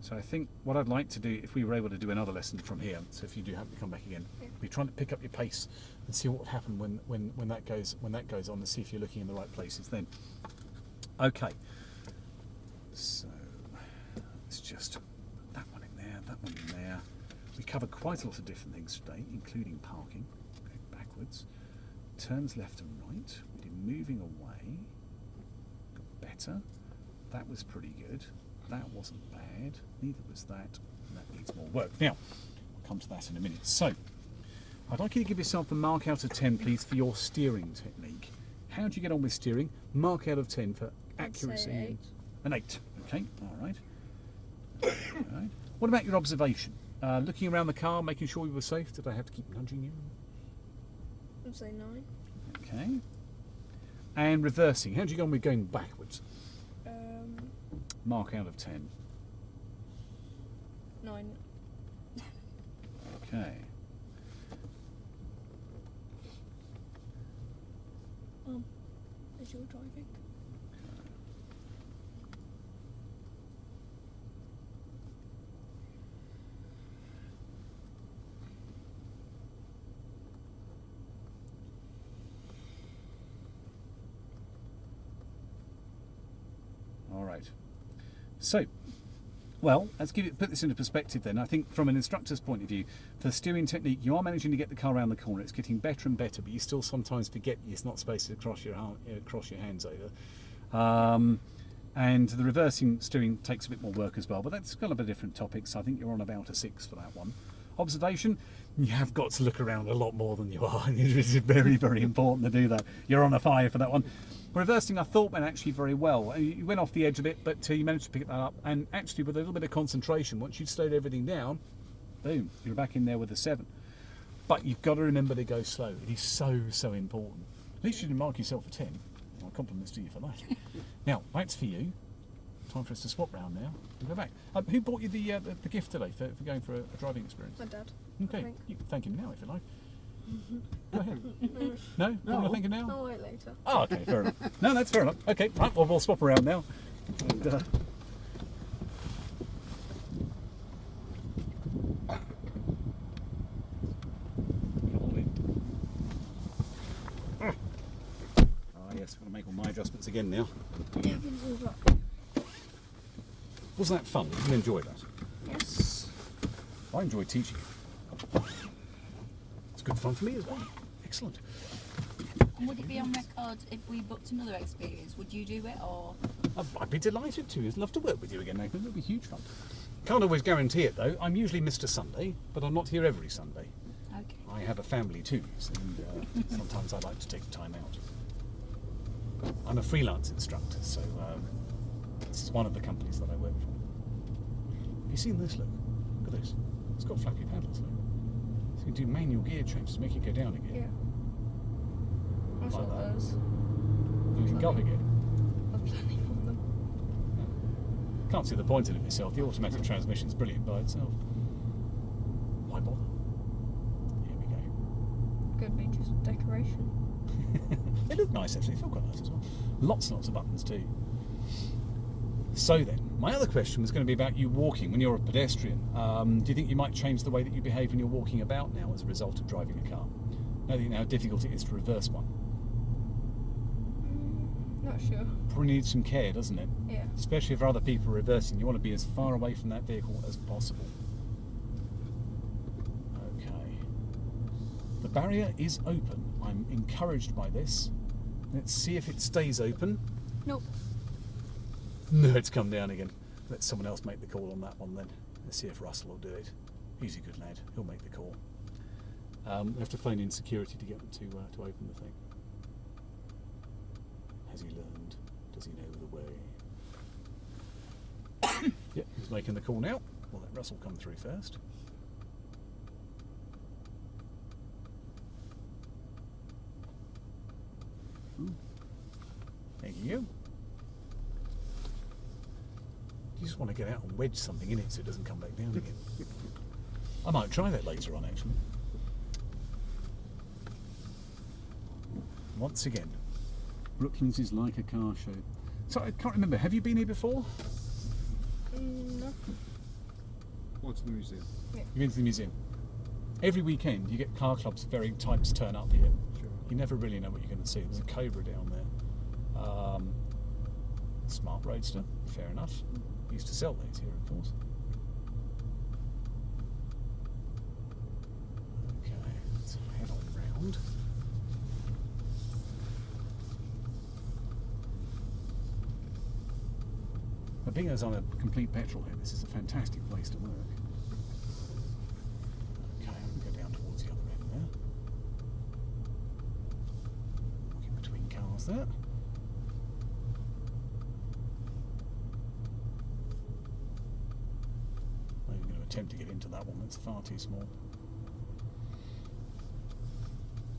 So I think what I'd like to do, if we were able to do another lesson from here, so if you do happen to come back again, Yeah. we're trying to pick up your pace and see what would happen when that goes on, and see if you're looking in the right places then. Okay. So let's just that one in there, that one in there. We covered quite a lot of different things today, including parking. Okay, backwards. Turns left and right. We did moving away. Got better. That was pretty good. That wasn't bad. Neither was that. And that needs more work. Now, we'll come to that in a minute. So, I'd like you to give yourself a mark out of 10, please, for your steering technique. How do you get on with steering? Mark out of 10 for I'd say accuracy. 8. An 8. Okay, all right. All right. What about your observation? Looking around the car, making sure you were safe. Did I have to keep nudging you? I'd say 9. Okay. And reversing. How do you go on with going backwards? Mark out of 10. 9. Okay. As you're driving. All right. So, well, let's put this into perspective then. I think from an instructor's point of view, for the steering technique, you are managing to get the car around the corner. It's getting better and better, but you still sometimes forget you're not supposed to cross your hands over. And the reversing steering takes a bit more work as well, but that's kind of a different topic, so I think you're on about a 6 for that one. Observation, you have got to look around a lot more than you are. It's very, very important to do that. You're on a 5 for that one. Reversing, I thought, went actually very well. You went off the edge of it, but you managed to pick that up. And actually, with a little bit of concentration, once you'd slowed everything down, boom, you're back in there with a 7. But you've got to remember to go slow. It is so, so important. At least you didn't mark yourself a 10. My compliments to you for that. Now, that's for you. Time for us to swap round now and go back. Who bought you the gift today for going for a driving experience? My dad. Okay, I think. you can thank him now if you like. Go ahead. No? You want to thank him now? I'll wait later. Oh, okay, fair enough. No, that's fair enough. Okay, right, well, we'll swap around now. And, yes, I'm going to make all my adjustments again now. Yeah, we can do that. Wasn't that fun? Did you enjoy that? Yes. I enjoyed teaching you. It's good fun for me as well. Excellent. And would it be on record if we booked another experience? Would you do it or? I'd be delighted to. I'd love to work with you again, Nathan. It would be huge fun. Can't always guarantee it though. I'm usually Mr. Sunday, but I'm not here every Sunday. Okay. I have a family too, and sometimes I like to take time out. I'm a freelance instructor, so this is one of the companies that I work for. Have you seen this? Look at this. It's got flappy paddles. Look. So you can do manual gear changes to make it go down again. Yeah. That's Like what that. those. You can go up again. I'm planning on them. Can't see the point in it myself. The automatic transmission's brilliant by itself. Why bother? Here we go. Could be just decoration. They look nice actually, they feel quite nice as well. Lots and lots of buttons too. So then, my other question was going to be about you walking when you're a pedestrian. Do you think you might change the way that you behave when you're walking about now as a result of driving a car? Now that you know how difficult it is to reverse one. Not sure. Probably needs some care, doesn't it? Yeah. Especially if other people are reversing, you want to be as far away from that vehicle as possible. Okay. The barrier is open. I'm encouraged by this. Let's see if it stays open. Nope. No, it's come down again. Let someone else make the call on that one then. Let's see if Russell will do it. He's a good lad. He'll make the call. We have to phone in security to get them to open the thing. Has he learned? Does he know the way? Yep, he's making the call now. We'll let Russell come through first. Thank you. You just want to get out and wedge something in it so it doesn't come back down again. I might try that later on actually. Once again, Brooklands is like a car show. So I can't remember, have you been here before? No. Or to the museum. You've been to the museum. Every weekend you get car clubs of varying types turn up here. Sure. You never really know what you're going to see. There's a Cobra down there. Smart Roadster, fair enough. Used to sell those here, of course. Okay, let's head on round. But being as I'm a complete petrol head, this is a fantastic place to work. Okay, I can go down towards the other end there. Walking between cars there. I'm even going to attempt to get into that one, it's far too small.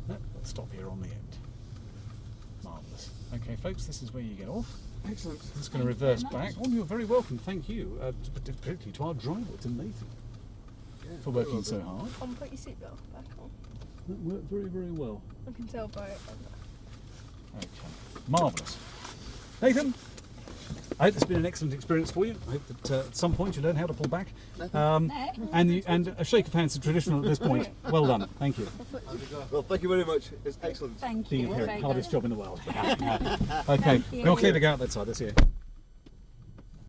No, we'll stop here on the end. Marvellous. Okay, folks, this is where you get off. Excellent. I'm just going to Thank you very reverse much. back. Oh, you're very welcome, thank you. Particularly to our driver, to Nathan, Yeah, for very working well so done. hard. Put your seatbelt back on. That worked very, very well. I can tell by it. Okay, marvellous. Nathan, I hope this has been an excellent experience for you. I hope that at some point you learn how to pull back. And a shake of hands is traditional at this point. Well done, thank you. Well, thank you very much. It's excellent. Thank Being you. a parent, Very hardest good. job in the world. Okay, you. you're clear to go out that side, let's hear.